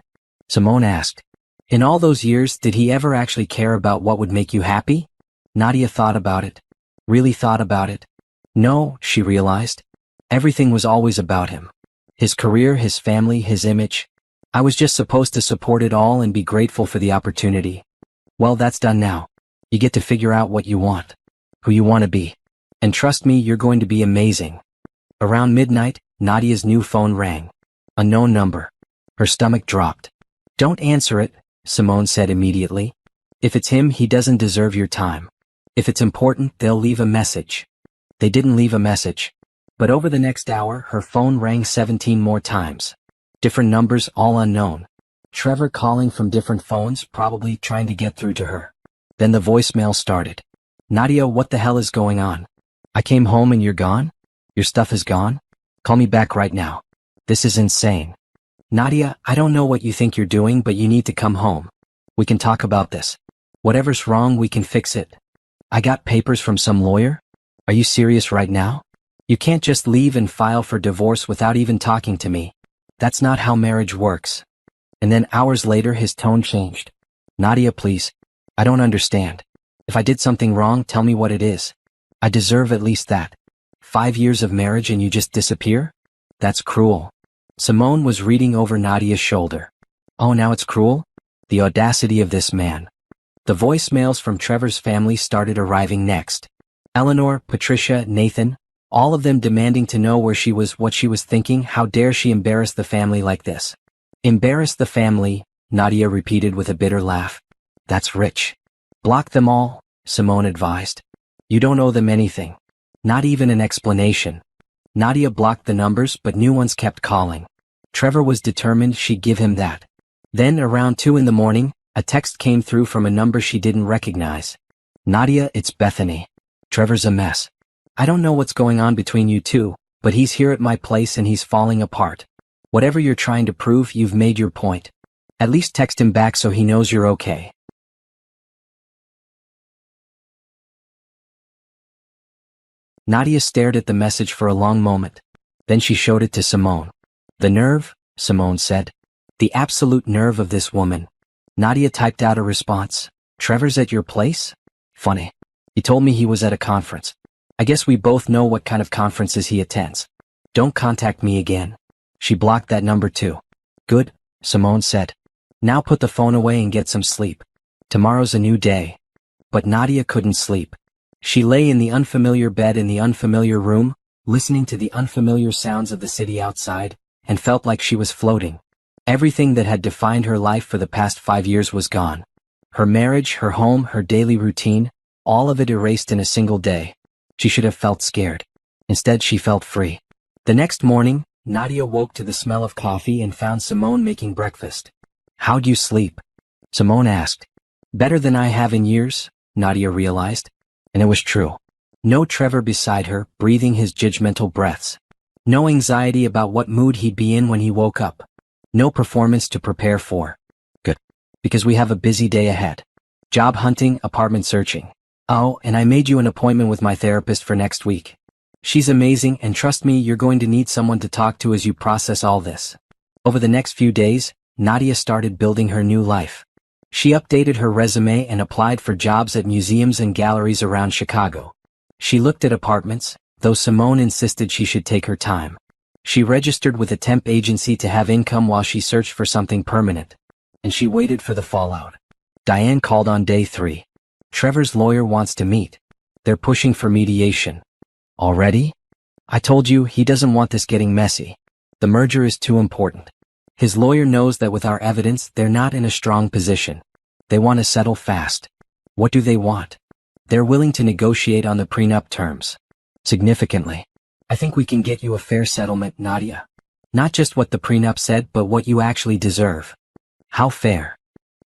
Simone asked. "In all those years, did he ever actually care about what would make you happy?" Nadia thought about it. Really thought about it. No, she realized. Everything was always about him. His career, his family, his image. I was just supposed to support it all and be grateful for the opportunity. Well, that's done now. You get to figure out what you want. Who you want to be. And trust me, you're going to be amazing. Around midnight, Nadia's new phone rang. A known number. Her stomach dropped. "Don't answer it," Simone said immediately. "If it's him, he doesn't deserve your time. If it's important, they'll leave a message." They didn't leave a message. But over the next hour, her phone rang 17 more times. Different numbers, all unknown. Trevor calling from different phones, probably trying to get through to her. Then the voicemail started. "Nadia, what the hell is going on? I came home and you're gone? Your stuff is gone? Call me back right now. This is insane. Nadia, I don't know what you think you're doing, but you need to come home. We can talk about this. Whatever's wrong, we can fix it. I got papers from some lawyer? Are you serious right now? You can't just leave and file for divorce without even talking to me. That's not how marriage works." And then hours later his tone changed. "Nadia, please. I don't understand. If I did something wrong, tell me what it is. I deserve at least that. 5 years of marriage and you just disappear? That's cruel. Simone was reading over Nadia's shoulder. Oh, now it's cruel? The audacity of this man. The voicemails from Trevor's family started arriving next. Eleanor, Patricia, Nathan, all of them demanding to know where she was, what she was thinking. How dare she embarrass the family like this? Embarrass the family, Nadia repeated with a bitter laugh. That's rich. Block them all, Simone advised. You don't owe them anything. Not even an explanation. Nadia blocked the numbers, but new ones kept calling. Trevor was determined she'd give him that. Then, around 2 in the morning, a text came through from a number she didn't recognize. Nadia, it's Bethany. Trevor's a mess. I don't know what's going on between you two, but he's here at my place and he's falling apart. Whatever you're trying to prove, you've made your point. At least text him back so he knows you're okay. Nadia stared at the message for a long moment. Then she showed it to Simone. The nerve, Simone said. The absolute nerve of this woman. Nadia typed out a response. Trevor's at your place? Funny. He told me he was at a conference. I guess we both know what kind of conferences he attends. Don't contact me again. She blocked that number too. Good, Simone said. Now put the phone away and get some sleep. Tomorrow's a new day. But Nadia couldn't sleep. She lay in the unfamiliar bed in the unfamiliar room, listening to the unfamiliar sounds of the city outside, and felt like she was floating. Everything that had defined her life for the past 5 years was gone. Her marriage, her home, her daily routine, all of it erased in a single day. She should have felt scared. Instead, she felt free. The next morning, Nadia woke to the smell of coffee and found Simone making breakfast. How'd you sleep? Simone asked. Better than I have in years, Nadia realized. And it was true. No Trevor beside her, breathing his judgmental breaths. No anxiety about what mood he'd be in when he woke up. No performance to prepare for. Good. Because we have a busy day ahead. Job hunting, apartment searching. Oh, and I made you an appointment with my therapist for next week. She's amazing, and trust me, you're going to need someone to talk to as you process all this. Over the next few days, Nadia started building her new life. She updated her resume and applied for jobs at museums and galleries around Chicago. She looked at apartments, though Simone insisted she should take her time. She registered with a temp agency to have income while she searched for something permanent. And she waited for the fallout. Diane called on day 3. Trevor's lawyer wants to meet. They're pushing for mediation. Already? I told you, he doesn't want this getting messy. The merger is too important. His lawyer knows that with our evidence, they're not in a strong position. They want to settle fast. What do they want? They're willing to negotiate on the prenup terms. Significantly. I think we can get you a fair settlement, Nadia. Not just what the prenup said, but what you actually deserve. How fair?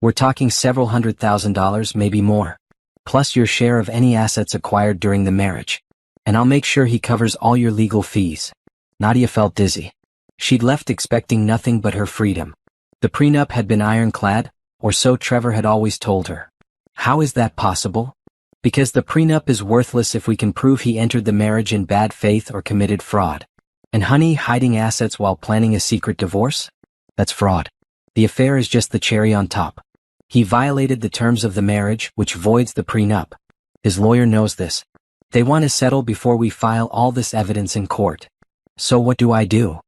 We're talking several $100,000, maybe more. Plus your share of any assets acquired during the marriage. And I'll make sure he covers all your legal fees. Nadia felt dizzy. She'd left expecting nothing but her freedom. The prenup had been ironclad, or so Trevor had always told her. How is that possible? Because the prenup is worthless if we can prove he entered the marriage in bad faith or committed fraud. And honey, hiding assets while planning a secret divorce? That's fraud. The affair is just the cherry on top. He violated the terms of the marriage, which voids the prenup. His lawyer knows this. They want to settle before we file all this evidence in court. So what do I do?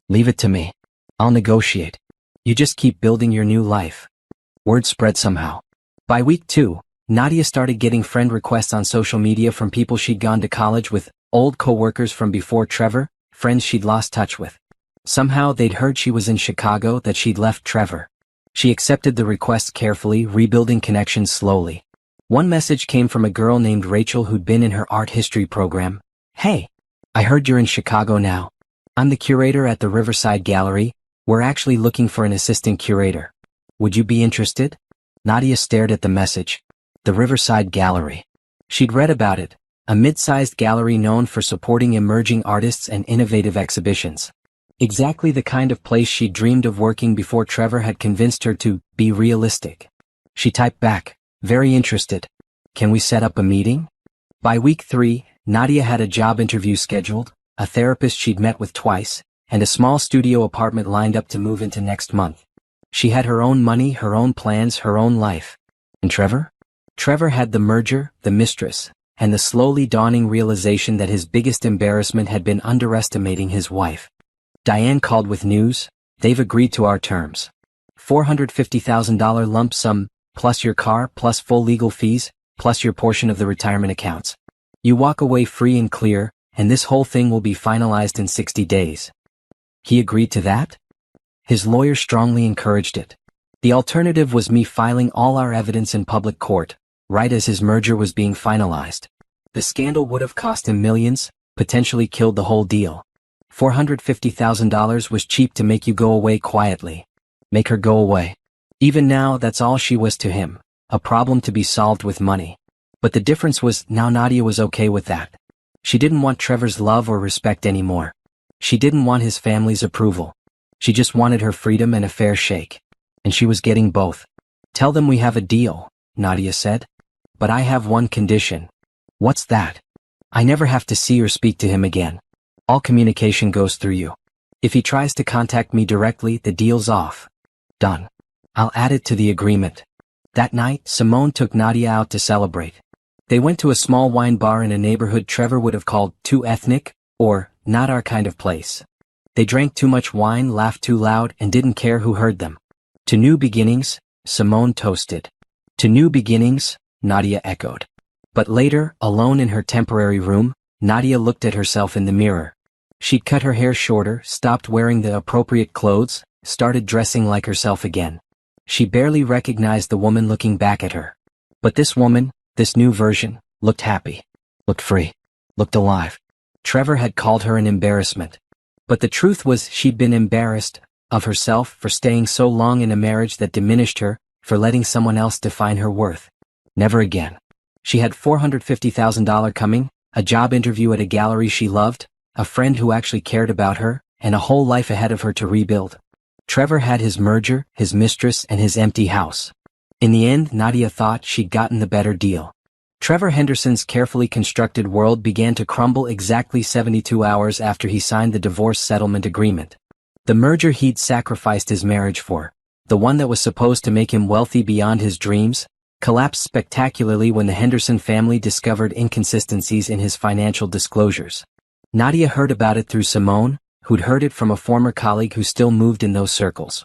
Leave it to me. I'll negotiate. You just keep building your new life. Word spread somehow. By week 2, Nadia started getting friend requests on social media from people she'd gone to college with, old co-workers from before Trevor, friends she'd lost touch with. Somehow they'd heard she was in Chicago, that she'd left Trevor. She accepted the requests carefully, rebuilding connections slowly. One message came from a girl named Rachel who'd been in her art history program. Hey, I heard you're in Chicago now. I'm the curator at the Riverside Gallery. We're actually looking for an assistant curator. Would you be interested? Nadia stared at the message. The Riverside Gallery. She'd read about it, a mid-sized gallery known for supporting emerging artists and innovative exhibitions. Exactly the kind of place she dreamed of working before Trevor had convinced her to be realistic. She typed back, very interested. Can we set up a meeting? By week 3, Nadia had a job interview scheduled, a therapist she'd met with twice, and a small studio apartment lined up to move into next month. She had her own money, her own plans, her own life. And Trevor? Trevor had the merger, the mistress, and the slowly dawning realization that his biggest embarrassment had been underestimating his wife. Diane called with news. They've agreed to our terms. $450,000 lump sum, plus your car, plus full legal fees, plus your portion of the retirement accounts. You walk away free and clear, and this whole thing will be finalized in 60 days. He agreed to that? His lawyer strongly encouraged it. The alternative was me filing all our evidence in public court, right as his merger was being finalized. The scandal would have cost him millions, potentially killed the whole deal. $450,000 was cheap to make you go away quietly. Make her go away. Even now, that's all she was to him, a problem to be solved with money. But the difference was now Nadia was okay with that. She didn't want Trevor's love or respect anymore. She didn't want his family's approval. She just wanted her freedom and a fair shake. And she was getting both. Tell them we have a deal, Nadia said. But I have one condition. What's that? I never have to see or speak to him again. All communication goes through you. If he tries to contact me directly, the deal's off. Done. I'll add it to the agreement. That night, Simone took Nadia out to celebrate. They went to a small wine bar in a neighborhood Trevor would have called too ethnic, or not our kind of place. They drank too much wine, laughed too loud, and didn't care who heard them. To new beginnings, Simone toasted. To new beginnings, Nadia echoed. But later, alone in her temporary room, Nadia looked at herself in the mirror. She'd cut her hair shorter, stopped wearing the appropriate clothes, started dressing like herself again. She barely recognized the woman looking back at her. But this woman, this new version, looked happy, looked free, looked alive. Trevor had called her an embarrassment. But the truth was she'd been embarrassed of herself for staying so long in a marriage that diminished her, for letting someone else define her worth. Never again. She had $450,000 coming, a job interview at a gallery she loved, a friend who actually cared about her, and a whole life ahead of her to rebuild. Trevor had his merger, his mistress, and his empty house. In the end, Nadia thought she'd gotten the better deal. Trevor Henderson's carefully constructed world began to crumble exactly 72 hours after he signed the divorce settlement agreement. The merger he'd sacrificed his marriage for, the one that was supposed to make him wealthy beyond his dreams, collapsed spectacularly when the Henderson family discovered inconsistencies in his financial disclosures. Nadia heard about it through Simone, who'd heard it from a former colleague who still moved in those circles.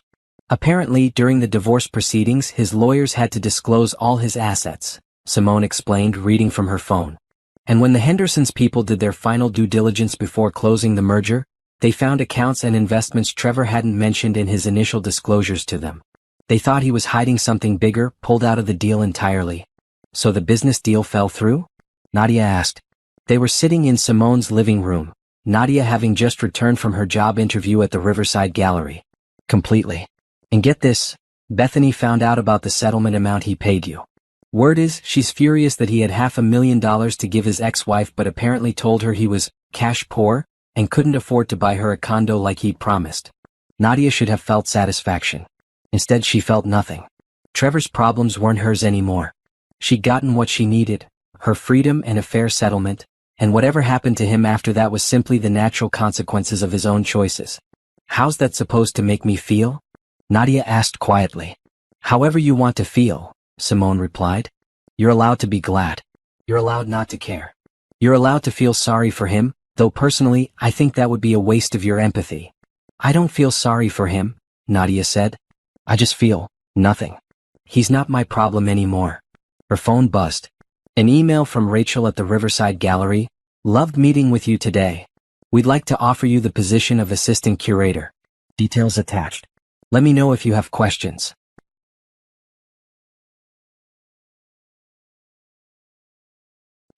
Apparently, during the divorce proceedings, his lawyers had to disclose all his assets, Simone explained, reading from her phone. And when the Hendersons people did their final due diligence before closing the merger, they found accounts and investments Trevor hadn't mentioned in his initial disclosures to them. They thought he was hiding something bigger, pulled out of the deal entirely. So the business deal fell through? Nadia asked. They were sitting in Simone's living room, Nadia having just returned from her job interview at the Riverside Gallery. Completely. And get this, Bethany found out about the settlement amount he paid you. Word is, she's furious that he had $500,000 to give his ex-wife but apparently told her he was cash poor and couldn't afford to buy her a condo like he'd promised. Nadia should have felt satisfaction. Instead, she felt nothing. Trevor's problems weren't hers anymore. She'd gotten what she needed, her freedom and a fair settlement, and whatever happened to him after that was simply the natural consequences of his own choices. How's that supposed to make me feel? Nadia asked quietly. However you want to feel, Simone replied. You're allowed to be glad. You're allowed not to care. You're allowed to feel sorry for him, though personally, I think that would be a waste of your empathy. I don't feel sorry for him, Nadia said. I just feel nothing. He's not my problem anymore. Her phone buzzed. An email from Rachel at the Riverside Gallery. Loved meeting with you today. We'd like to offer you the position of assistant curator. Details attached. Let me know if you have questions.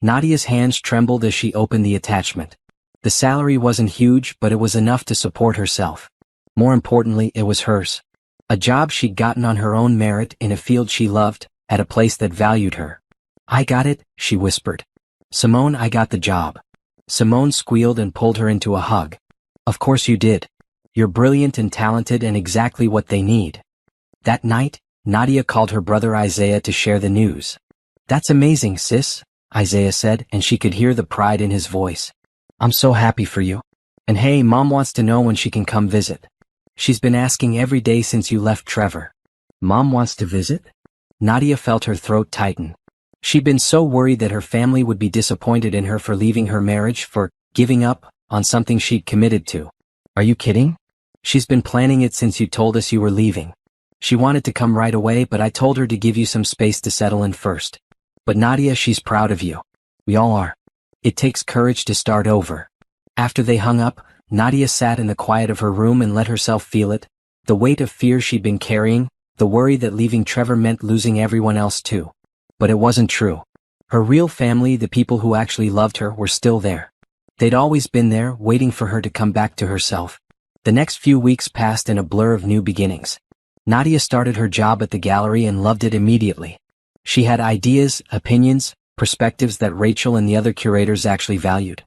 Nadia's hands trembled as she opened the attachment. The salary wasn't huge, but it was enough to support herself. More importantly, it was hers. A job she'd gotten on her own merit in a field she loved, at a place that valued her. I got it, she whispered. Simone, I got the job. Simone squealed and pulled her into a hug. Of course you did. You're brilliant and talented and exactly what they need. That night, Nadia called her brother Isaiah to share the news. That's amazing, sis, Isaiah said, and she could hear the pride in his voice. I'm so happy for you. And hey, Mom wants to know when she can come visit. She's been asking every day since you left Trevor. Mom wants to visit? Nadia felt her throat tighten. She'd been so worried that her family would be disappointed in her for leaving her marriage, for giving up on something she'd committed to. Are you kidding? She's been planning it since you told us you were leaving. She wanted to come right away, but I told her to give you some space to settle in first. But Nadia, she's proud of you. We all are. It takes courage to start over. After they hung up, Nadia sat in the quiet of her room and let herself feel it, the weight of fear she'd been carrying, the worry that leaving Trevor meant losing everyone else too. But it wasn't true. Her real family, the people who actually loved her, were still there. They'd always been there, waiting for her to come back to herself. The next few weeks passed in a blur of new beginnings. Nadia started her job at the gallery and loved it immediately. She had ideas, opinions, perspectives that Rachel and the other curators actually valued.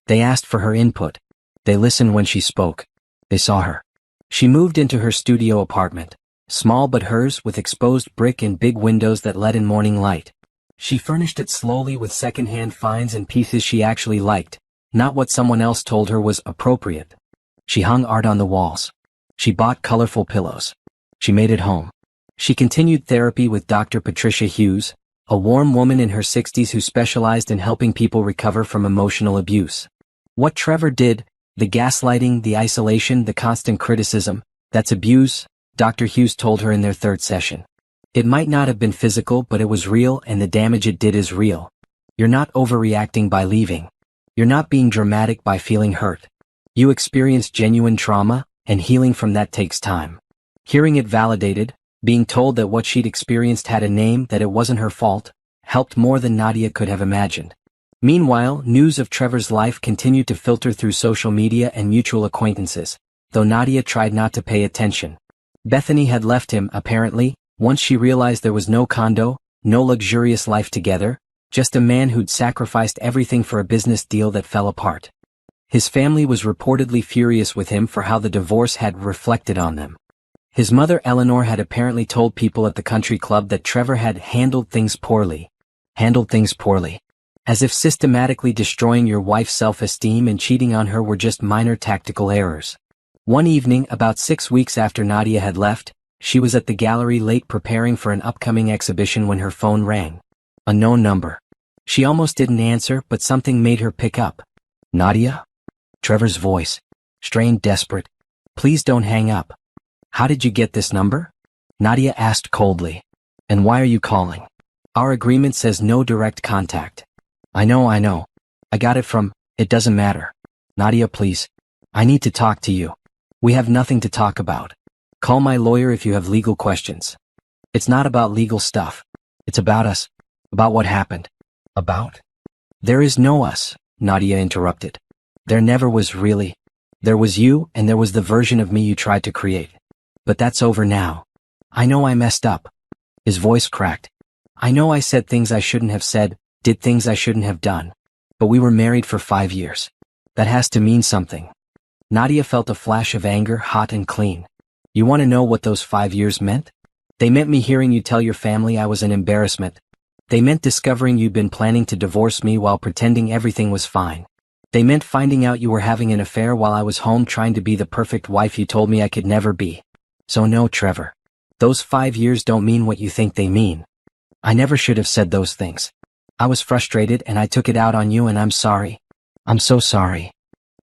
They asked for her input. They listened when she spoke. They saw her. She moved into her studio apartment, small but hers, with exposed brick and big windows that let in morning light. She furnished it slowly with second-hand finds and pieces she actually liked, not what someone else told her was appropriate. She hung art on the walls. She bought colorful pillows. She made it home. She continued therapy with Dr. Patricia Hughes, a warm woman in her 60s who specialized in helping people recover from emotional abuse. What Trevor did, the gaslighting, the isolation, the constant criticism, that's abuse, Dr. Hughes told her in their third session. It might not have been physical, but it was real, and the damage it did is real. You're not overreacting by leaving. You're not being dramatic by feeling hurt. You experienced genuine trauma, and healing from that takes time. Hearing it validated, being told that what she'd experienced had a name, that it wasn't her fault, helped more than Nadia could have imagined. Meanwhile, news of Trevor's life continued to filter through social media and mutual acquaintances, though Nadia tried not to pay attention. Bethany had left him, apparently, once she realized there was no condo, no luxurious life together, just a man who'd sacrificed everything for a business deal that fell apart. His family was reportedly furious with him for how the divorce had reflected on them. His mother Eleanor had apparently told people at the country club that Trevor had handled things poorly. Handled things poorly. As if systematically destroying your wife's self-esteem and cheating on her were just minor tactical errors. One evening, about 6 weeks after Nadia had left, she was at the gallery late preparing for an upcoming exhibition when her phone rang. A known number. She almost didn't answer, but something made her pick up. Nadia? Trevor's voice. Strained, desperate. Please don't hang up. How did you get this number? Nadia asked coldly. And why are you calling? Our agreement says no direct contact. I know. I got it from, it doesn't matter. Nadia, please. I need to talk to you. We have nothing to talk about. Call my lawyer if you have legal questions. It's not about legal stuff. It's about us. About what happened. About? There is no us, Nadia interrupted. There never was really. There was you, and there was the version of me you tried to create. But that's over now. I know I messed up. His voice cracked. I know I said things I shouldn't have said, did things I shouldn't have done. But we were married for 5 years. That has to mean something. Nadia felt a flash of anger, hot and clean. You want to know what those 5 years meant? They meant me hearing you tell your family I was an embarrassment. They meant discovering you'd been planning to divorce me while pretending everything was fine. They meant finding out you were having an affair while I was home trying to be the perfect wife you told me I could never be. So no, Trevor. Those 5 years don't mean what you think they mean. I never should have said those things. I was frustrated and I took it out on you, and I'm sorry. I'm so sorry.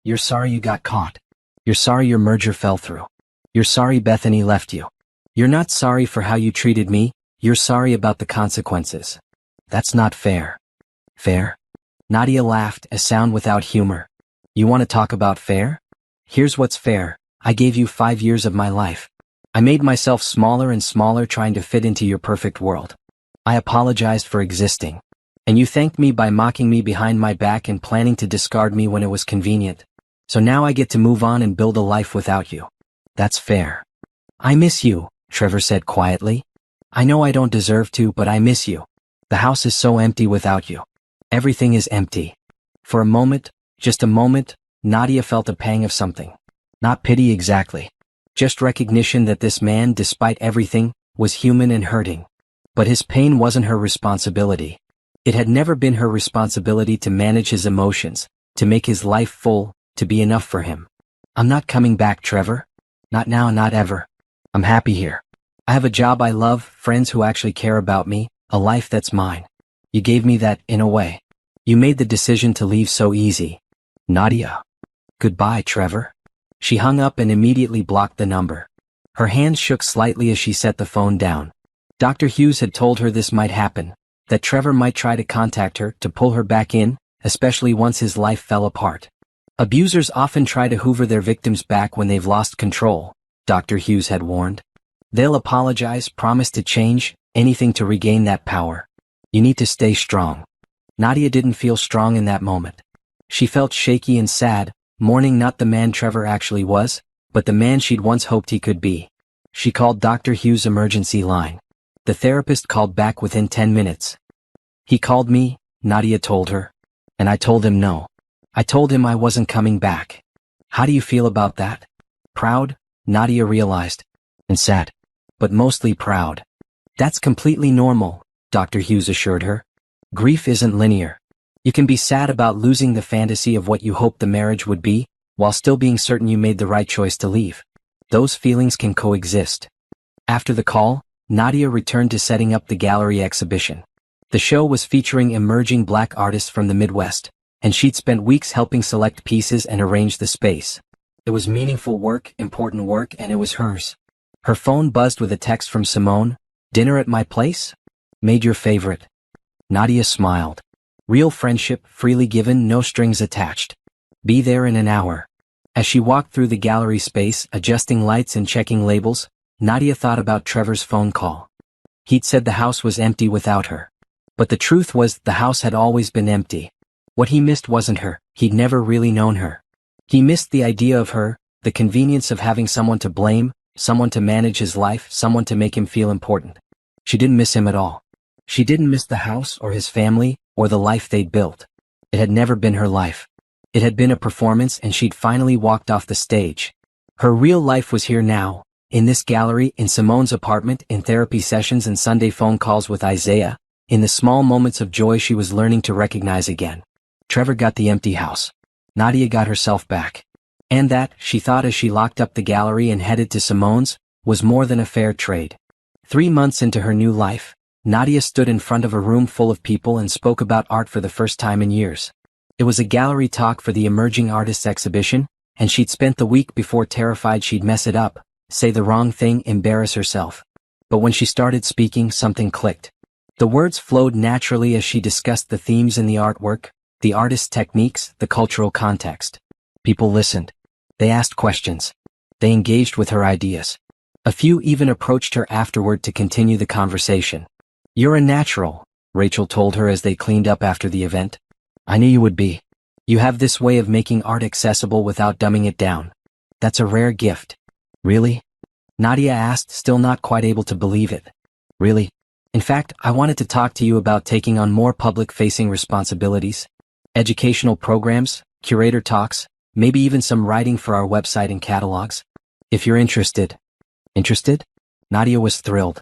You're sorry you got caught. You're sorry your merger fell through. You're sorry Bethany left you. You're not sorry for how you treated me, you're sorry about the consequences. That's not fair. Fair? Nadia laughed, a sound without humor. You want to talk about fair? Here's what's fair. I gave you 5 years of my life. I made myself smaller and smaller trying to fit into your perfect world. I apologized for existing. And you thanked me by mocking me behind my back and planning to discard me when it was convenient. So now I get to move on and build a life without you. That's fair. I miss you, Trevor said quietly. I know I don't deserve to, but I miss you. The house is so empty without you. Everything is empty. For a moment, just a moment, Nadia felt a pang of something. Not pity exactly. Just recognition that this man, despite everything, was human and hurting. But his pain wasn't her responsibility. It had never been her responsibility to manage his emotions, to make his life full, to be enough for him. I'm not coming back, Trevor. Not now, not ever. I'm happy here. I have a job I love, friends who actually care about me, a life that's mine. You gave me that, in a way. You made the decision to leave so easy. Nadia. Goodbye, Trevor. She hung up and immediately blocked the number. Her hands shook slightly as she set the phone down. Dr. Hughes had told her this might happen, that Trevor might try to contact her to pull her back in, especially once his life fell apart. Abusers often try to hoover their victims back when they've lost control, Dr. Hughes had warned. They'll apologize, promise to change, anything to regain that power. You need to stay strong. Nadia didn't feel strong in that moment. She felt shaky and sad, mourning not the man Trevor actually was, but the man she'd once hoped he could be. She called Dr. Hughes' emergency line. The therapist called back within 10 minutes. He called me, Nadia told her. And I told him no. I told him I wasn't coming back. How do you feel about that? Proud, Nadia realized. And sad. But mostly proud. That's completely normal, Dr. Hughes assured her. Grief isn't linear. You can be sad about losing the fantasy of what you hoped the marriage would be, while still being certain you made the right choice to leave. Those feelings can coexist. After the call, Nadia returned to setting up the gallery exhibition. The show was featuring emerging black artists from the Midwest, and she'd spent weeks helping select pieces and arrange the space. It was meaningful work, important work, and it was hers. Her phone buzzed with a text from Simone. Dinner at my place? Made your favorite. Nadia smiled. Real friendship, freely given, no strings attached. Be there in an hour. As she walked through the gallery space, adjusting lights and checking labels, Nadia thought about Trevor's phone call. He'd said the house was empty without her. But the truth was, the house had always been empty. What he missed wasn't her, he'd never really known her. He missed the idea of her, the convenience of having someone to blame, someone to manage his life, someone to make him feel important. She didn't miss him at all. She didn't miss the house or his family, or the life they'd built. It had never been her life. It had been a performance, and she'd finally walked off the stage. Her real life was here now, in this gallery, in Simone's apartment, in therapy sessions and Sunday phone calls with Isaiah, in the small moments of joy she was learning to recognize again. Trevor got the empty house. Nadia got herself back. And that, she thought as she locked up the gallery and headed to Simone's, was more than a fair trade. 3 months into her new life, Nadia stood in front of a room full of people and spoke about art for the first time in years. It was a gallery talk for the Emerging Artists exhibition, and she'd spent the week before terrified she'd mess it up, say the wrong thing, embarrass herself. But when she started speaking, something clicked. The words flowed naturally as she discussed the themes in the artwork, the artist's techniques, the cultural context. People listened. They asked questions. They engaged with her ideas. A few even approached her afterward to continue the conversation. You're a natural, Rachel told her as they cleaned up after the event. I knew you would be. You have this way of making art accessible without dumbing it down. That's a rare gift. Really? Nadia asked, still not quite able to believe it. Really? In fact, I wanted to talk to you about taking on more public-facing responsibilities. Educational programs, curator talks, maybe even some writing for our website and catalogs. If you're interested. Interested? Nadia was thrilled.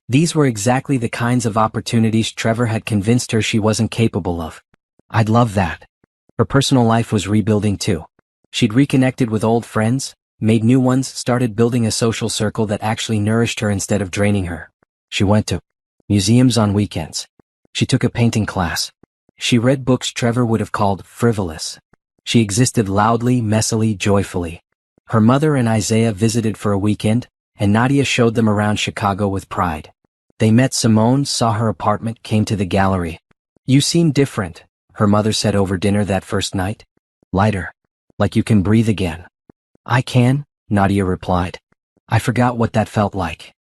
These were exactly the kinds of opportunities Trevor had convinced her she wasn't capable of. I'd love that. Her personal life was rebuilding too. She'd reconnected with old friends, made new ones, started building a social circle that actually nourished her instead of draining her. She went to museums on weekends. She took a painting class. She read books Trevor would have called frivolous. She existed loudly, messily, joyfully. Her mother and Isaiah visited for a weekend, and Nadia showed them around Chicago with pride. They met Simone, saw her apartment, came to the gallery. You seem different, her mother said over dinner that first night. Lighter. Like you can breathe again. I can, Nadia replied. I forgot what that felt like.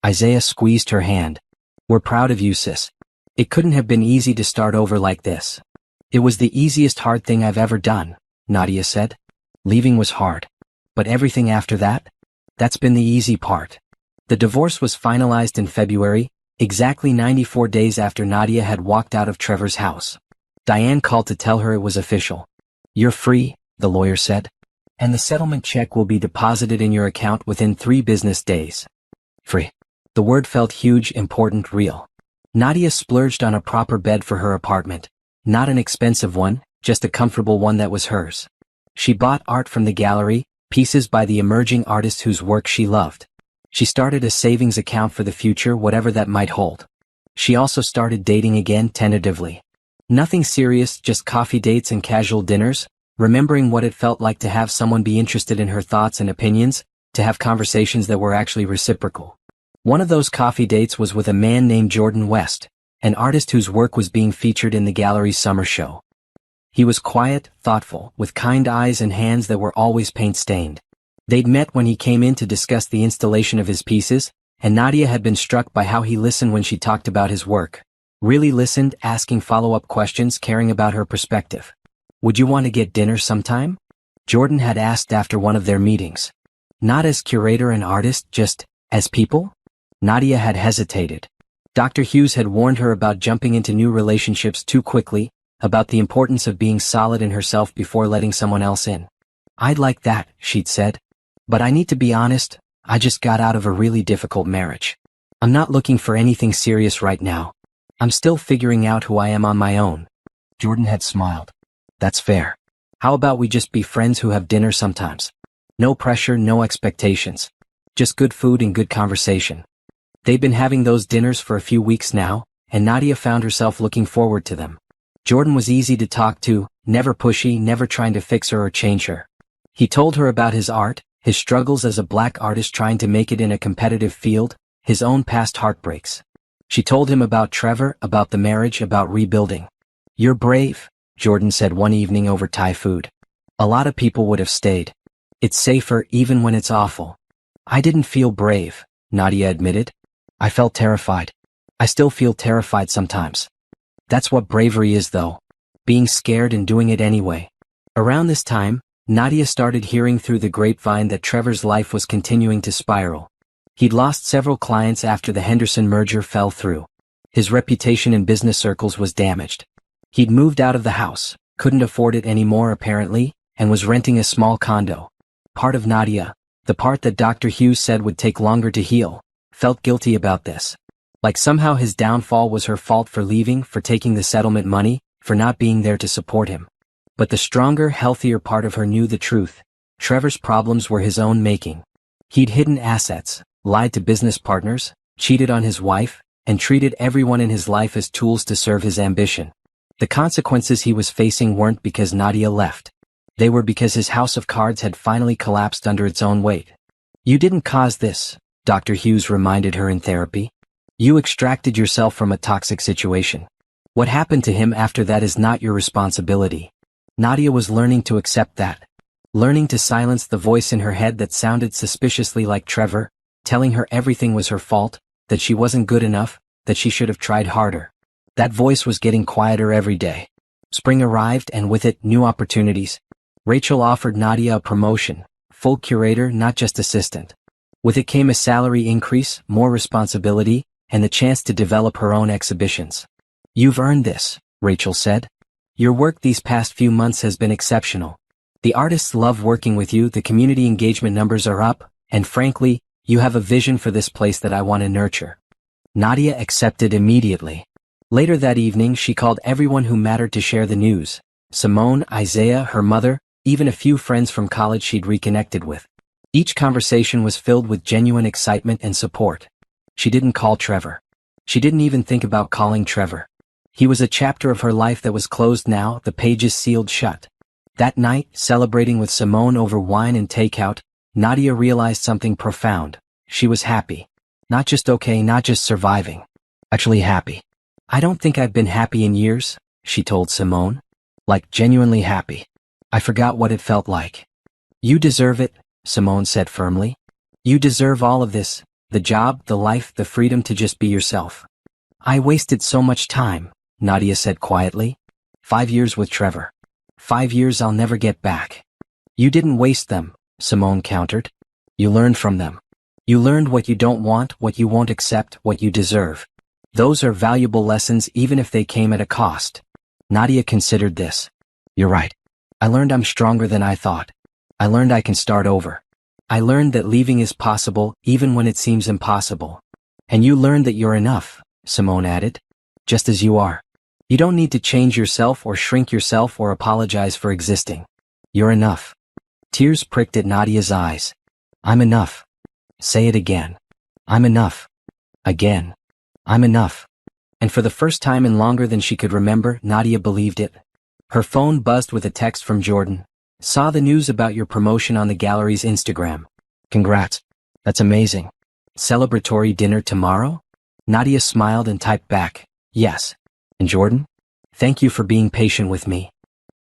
Isaiah squeezed her hand. We're proud of you, sis. It couldn't have been easy to start over like this. It was the easiest hard thing I've ever done, Nadia said. Leaving was hard. But everything after that? That's been the easy part. The divorce was finalized in February, exactly 94 days after Nadia had walked out of Trevor's house. Diane called to tell her it was official. You're free, the lawyer said. And the settlement check will be deposited in your account within 3 business days. Free. The word felt huge, important, real. Nadia splurged on a proper bed for her apartment. Not an expensive one, just a comfortable one that was hers. She bought art from the gallery, pieces by the emerging artists whose work she loved. She started a savings account for the future, whatever that might hold. She also started dating again tentatively. Nothing serious, just coffee dates and casual dinners, remembering what it felt like to have someone be interested in her thoughts and opinions, to have conversations that were actually reciprocal. One of those coffee dates was with a man named Jordan West, an artist whose work was being featured in the gallery's summer show. He was quiet, thoughtful, with kind eyes and hands that were always paint-stained. They'd met when he came in to discuss the installation of his pieces, and Nadia had been struck by how he listened when she talked about his work. Really listened, asking follow-up questions, caring about her perspective. "Would you want to get dinner sometime?" Jordan had asked after one of their meetings. Not as curator and artist, just as people? Nadia had hesitated. Dr. Hughes had warned her about jumping into new relationships too quickly, about the importance of being solid in herself before letting someone else in. "I'd like that," she'd said. "But I need to be honest, I just got out of a really difficult marriage. I'm not looking for anything serious right now. I'm still figuring out who I am on my own." Jordan had smiled. "That's fair. How about we just be friends who have dinner sometimes? No pressure, no expectations. Just good food and good conversation." They'd been having those dinners for a few weeks now, and Nadia found herself looking forward to them. Jordan was easy to talk to, never pushy, never trying to fix her or change her. He told her about his art, his struggles as a black artist trying to make it in a competitive field, his own past heartbreaks. She told him about Trevor, about the marriage, about rebuilding. "You're brave," Jordan said one evening over Thai food. "A lot of people would have stayed. It's safer even when it's awful." "I didn't feel brave," Nadia admitted. "I felt terrified. I still feel terrified sometimes." That's what bravery is though. Being scared and doing it anyway. Around this time, Nadia started hearing through the grapevine that Trevor's life was continuing to spiral. He'd lost several clients after the Henderson merger fell through. His reputation in business circles was damaged. He'd moved out of the house, couldn't afford it anymore apparently, and was renting a small condo. Part of Nadia, the part that Dr. Hughes said would take longer to heal, felt guilty about this. Like somehow his downfall was her fault for leaving, for taking the settlement money, for not being there to support him. But the stronger, healthier part of her knew the truth. Trevor's problems were his own making. He'd hidden assets, lied to business partners, cheated on his wife, and treated everyone in his life as tools to serve his ambition. The consequences he was facing weren't because Nadia left. They were because his house of cards had finally collapsed under its own weight. "You didn't cause this," Dr. Hughes reminded her in therapy. "You extracted yourself from a toxic situation. What happened to him after that is not your responsibility." Nadia was learning to accept that. Learning to silence the voice in her head that sounded suspiciously like Trevor, telling her everything was her fault, that she wasn't good enough, that she should have tried harder. That voice was getting quieter every day. Spring arrived and with it, new opportunities. Rachel offered Nadia a promotion, full curator, not just assistant. With it came a salary increase, more responsibility, and the chance to develop her own exhibitions. "You've earned this," Rachel said. "Your work these past few months has been exceptional. The artists love working with you, the community engagement numbers are up, and frankly, you have a vision for this place that I want to nurture." Nadia accepted immediately. Later that evening she called everyone who mattered to share the news. Simone, Isaiah, her mother, even a few friends from college she'd reconnected with. Each conversation was filled with genuine excitement and support. She didn't call Trevor. She didn't even think about calling Trevor. He was a chapter of her life that was closed now, the pages sealed shut. That night, celebrating with Simone over wine and takeout, Nadia realized something profound. She was happy. Not just okay, not just surviving. Actually happy. "I don't think I've been happy in years," she told Simone. "Like genuinely happy. I forgot what it felt like." "You deserve it," Simone said firmly. "You deserve all of this, the job, the life, the freedom to just be yourself." "I wasted so much time," Nadia said quietly. 5 years with Trevor. 5 years I'll never get back." "You didn't waste them," Simone countered. "You learned from them. You learned what you don't want, what you won't accept, what you deserve. Those are valuable lessons even if they came at a cost." Nadia considered this. "You're right. I learned I'm stronger than I thought. I learned I can start over. I learned that leaving is possible even when it seems impossible. And you learned that you're enough," Simone added. "Just as you are. You don't need to change yourself or shrink yourself or apologize for existing. You're enough." Tears pricked at Nadia's eyes. "I'm enough." "Say it again." "I'm enough." "Again." "I'm enough." And for the first time in longer than she could remember, Nadia believed it. Her phone buzzed with a text from Jordan. Saw the news about your promotion on the gallery's Instagram. Congrats. That's amazing. Celebratory dinner tomorrow? Nadia smiled and typed back, yes. And Jordan? Thank you for being patient with me.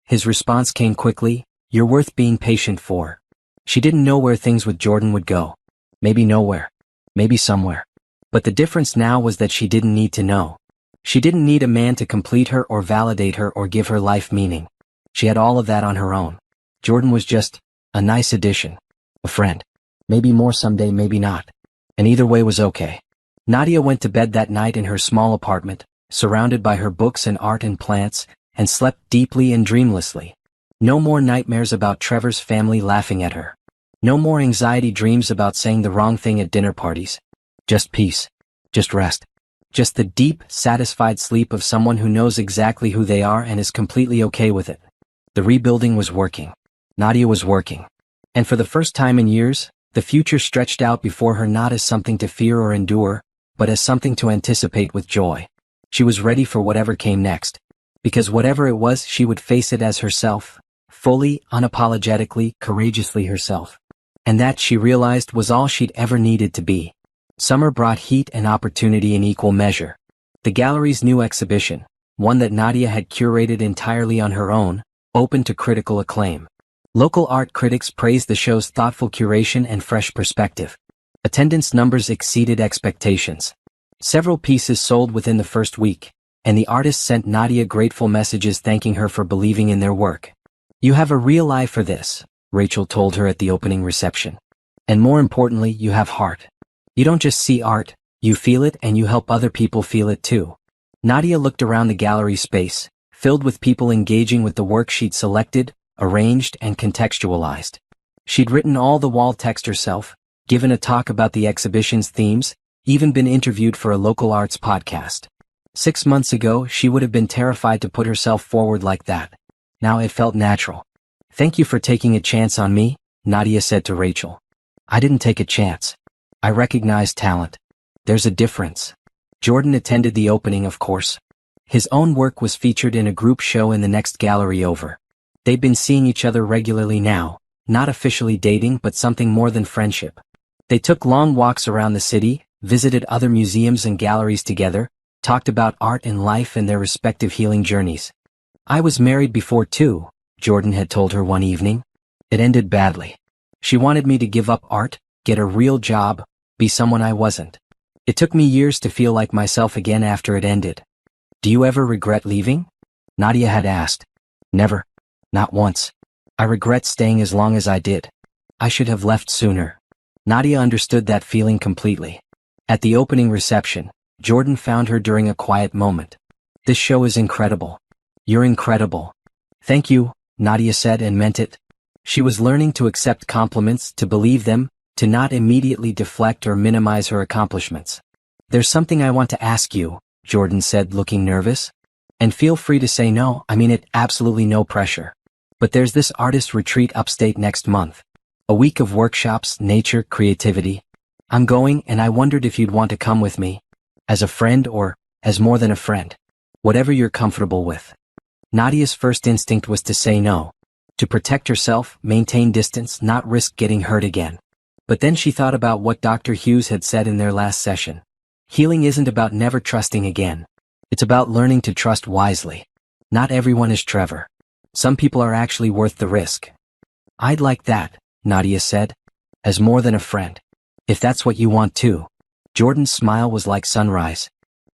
His response came quickly, you're worth being patient for. She didn't know where things with Jordan would go. Maybe nowhere. Maybe somewhere. But the difference now was that she didn't need to know. She didn't need a man to complete her or validate her or give her life meaning. She had all of that on her own. Jordan was just a nice addition. A friend. Maybe more someday, maybe not. And either way was okay. Nadia went to bed that night in her small apartment, surrounded by her books and art and plants, and slept deeply and dreamlessly. No more nightmares about Trevor's family laughing at her. No more anxiety dreams about saying the wrong thing at dinner parties. Just peace. Just rest. Just the deep, satisfied sleep of someone who knows exactly who they are and is completely okay with it. The rebuilding was working. Nadia was working. And for the first time in years, the future stretched out before her not as something to fear or endure, but as something to anticipate with joy. She was ready for whatever came next. Because whatever it was, she would face it as herself. Fully, unapologetically, courageously herself. And that, she realized, was all she'd ever needed to be. Summer brought heat and opportunity in equal measure. The gallery's new exhibition, one that Nadia had curated entirely on her own, opened to critical acclaim. Local art critics praised the show's thoughtful curation and fresh perspective. Attendance numbers exceeded expectations. Several pieces sold within the first week, and the artists sent Nadia grateful messages thanking her for believing in their work. You have a real eye for this, Rachel told her at the opening reception. And more importantly, you have heart. You don't just see art, you feel it and you help other people feel it too. Nadia looked around the gallery space, filled with people engaging with the work she'd selected, arranged and contextualized. She'd written all the wall text herself, given a talk about the exhibition's themes, even been interviewed for a local arts podcast. 6 months ago, she would have been terrified to put herself forward like that. Now it felt natural. Thank you for taking a chance on me, Nadia said to Rachel. I didn't take a chance. I recognized talent. There's a difference. Jordan attended the opening, of course. His own work was featured in a group show in the next gallery over. They'd been seeing each other regularly now, not officially dating but something more than friendship. They took long walks around the city, visited other museums and galleries together, talked about art and life and their respective healing journeys. I was married before too, Jordan had told her one evening. It ended badly. She wanted me to give up art, get a real job, be someone I wasn't. It took me years to feel like myself again after it ended. Do you ever regret leaving? Nadia had asked. Never. Not once. I regret staying as long as I did. I should have left sooner. Nadia understood that feeling completely. At the opening reception, Jordan found her during a quiet moment. This show is incredible. You're incredible. Thank you, Nadia said and meant it. She was learning to accept compliments, to believe them, to not immediately deflect or minimize her accomplishments. There's something I want to ask you, Jordan said, looking nervous. And feel free to say no, I mean it, absolutely no pressure. But there's this artist retreat upstate next month. A week of workshops, nature, creativity. I'm going and I wondered if you'd want to come with me. As a friend or as more than a friend. Whatever you're comfortable with. Nadia's first instinct was to say no. To protect herself, maintain distance, not risk getting hurt again. But then she thought about what Dr. Hughes had said in their last session. Healing isn't about never trusting again. It's about learning to trust wisely. Not everyone is Trevor. Some people are actually worth the risk. I'd like that, Nadia said. As more than a friend. If that's what you want too. Jordan's smile was like sunrise.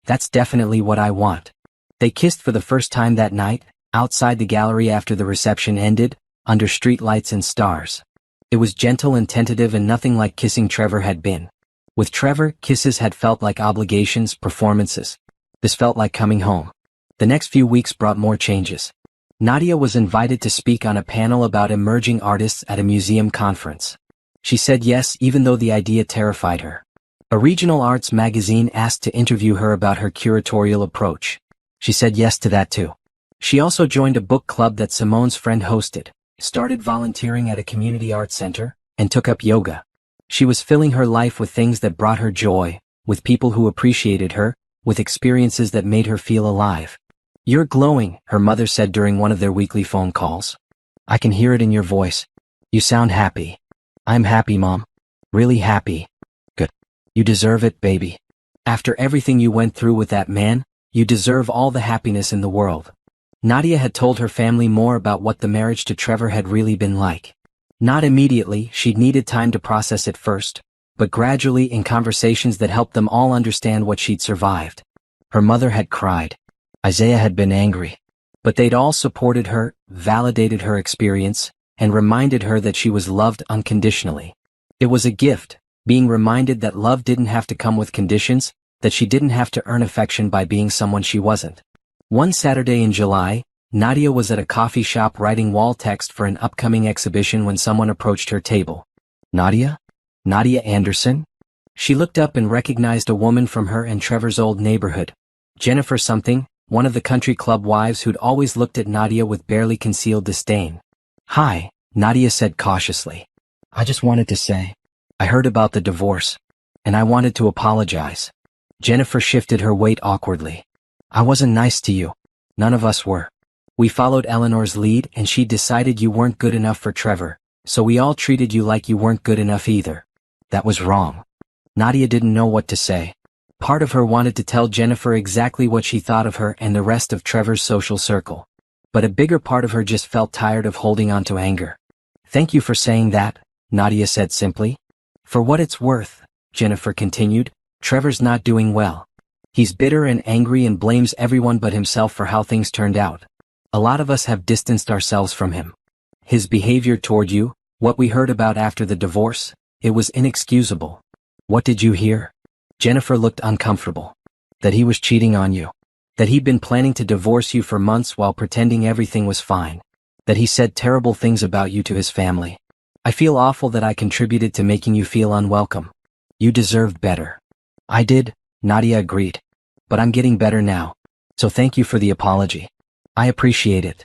That's definitely what I want. They kissed for the first time that night, outside the gallery after the reception ended, under streetlights and stars. It was gentle and tentative and nothing like kissing Trevor had been. With Trevor, kisses had felt like obligations, performances. This felt like coming home. The next few weeks brought more changes. Nadia was invited to speak on a panel about emerging artists at a museum conference. She said yes even though the idea terrified her. A regional arts magazine asked to interview her about her curatorial approach. She said yes to that too. She also joined a book club that Simone's friend hosted, started volunteering at a community arts center, and took up yoga. She was filling her life with things that brought her joy, with people who appreciated her, with experiences that made her feel alive. "You're glowing," her mother said during one of their weekly phone calls. "I can hear it in your voice. You sound happy." "I'm happy, Mom. Really happy." "Good. You deserve it, baby. After everything you went through with that man, you deserve all the happiness in the world." Nadia had told her family more about what the marriage to Trevor had really been like. Not immediately, she'd needed time to process it first, but gradually in conversations that helped them all understand what she'd survived. Her mother had cried. Isaiah had been angry. But they'd all supported her, validated her experience, and reminded her that she was loved unconditionally. It was a gift, being reminded that love didn't have to come with conditions, that she didn't have to earn affection by being someone she wasn't. One Saturday in July, Nadia was at a coffee shop writing wall text for an upcoming exhibition when someone approached her table. "Nadia? Nadia Anderson?" She looked up and recognized a woman from her and Trevor's old neighborhood. Jennifer something, one of the country club wives who'd always looked at Nadia with barely concealed disdain. "Hi," Nadia said cautiously. "I just wanted to say, I heard about the divorce, and I wanted to apologize." Jennifer shifted her weight awkwardly. "I wasn't nice to you. None of us were. We followed Eleanor's lead and she decided you weren't good enough for Trevor, so we all treated you like you weren't good enough either. That was wrong." Nadia didn't know what to say. Part of her wanted to tell Jennifer exactly what she thought of her and the rest of Trevor's social circle. But a bigger part of her just felt tired of holding on to anger. "Thank you for saying that," Nadia said simply. "For what it's worth," Jennifer continued, "Trevor's not doing well. He's bitter and angry and blames everyone but himself for how things turned out. A lot of us have distanced ourselves from him. His behavior toward you, what we heard about after the divorce, it was inexcusable." "What did you hear?" Jennifer looked uncomfortable. "That he was cheating on you. That he'd been planning to divorce you for months while pretending everything was fine. That he said terrible things about you to his family. I feel awful that I contributed to making you feel unwelcome. You deserved better." "I did," Nadia agreed. "But I'm getting better now. So thank you for the apology. I appreciate it."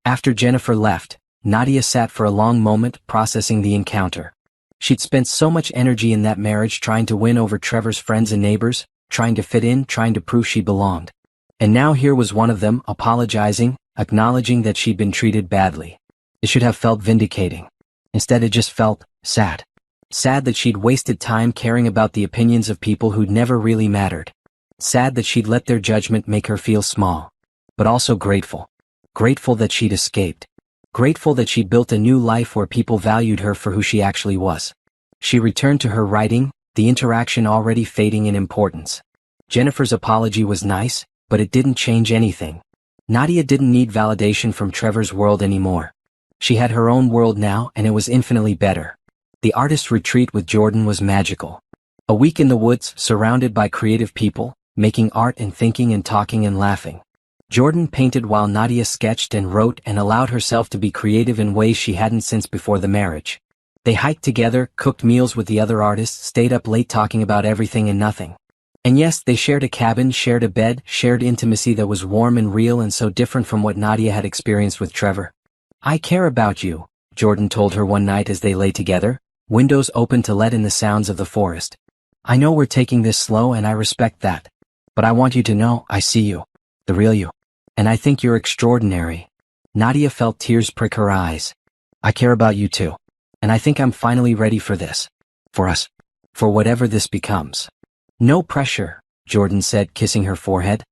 After Jennifer left, Nadia sat for a long moment processing the encounter. She'd spent so much energy in that marriage trying to win over Trevor's friends and neighbors, trying to fit in, trying to prove she belonged. And now here was one of them, apologizing, acknowledging that she'd been treated badly. It should have felt vindicating. Instead it just felt sad. Sad that she'd wasted time caring about the opinions of people who'd never really mattered. Sad that she'd let their judgment make her feel small. But also grateful. Grateful that she'd escaped. Grateful that she'd built a new life where people valued her for who she actually was. She returned to her writing, the interaction already fading in importance. Jennifer's apology was nice, but it didn't change anything. Nadia didn't need validation from Trevor's world anymore. She had her own world now and it was infinitely better. The artist's retreat with Jordan was magical. A week in the woods, surrounded by creative people, making art and thinking and talking and laughing. Jordan painted while Nadia sketched and wrote and allowed herself to be creative in ways she hadn't since before the marriage. They hiked together, cooked meals with the other artists, stayed up late talking about everything and nothing. And yes, they shared a cabin, shared a bed, shared intimacy that was warm and real and so different from what Nadia had experienced with Trevor. "I care about you," Jordan told her one night as they lay together, windows open to let in the sounds of the forest. "I know we're taking this slow and I respect that. But I want you to know I see you. The real you. And I think you're extraordinary." Nadia felt tears prick her eyes. "I care about you too. And I think I'm finally ready for this. For us. For whatever this becomes." "No pressure," Jordan said, kissing her forehead.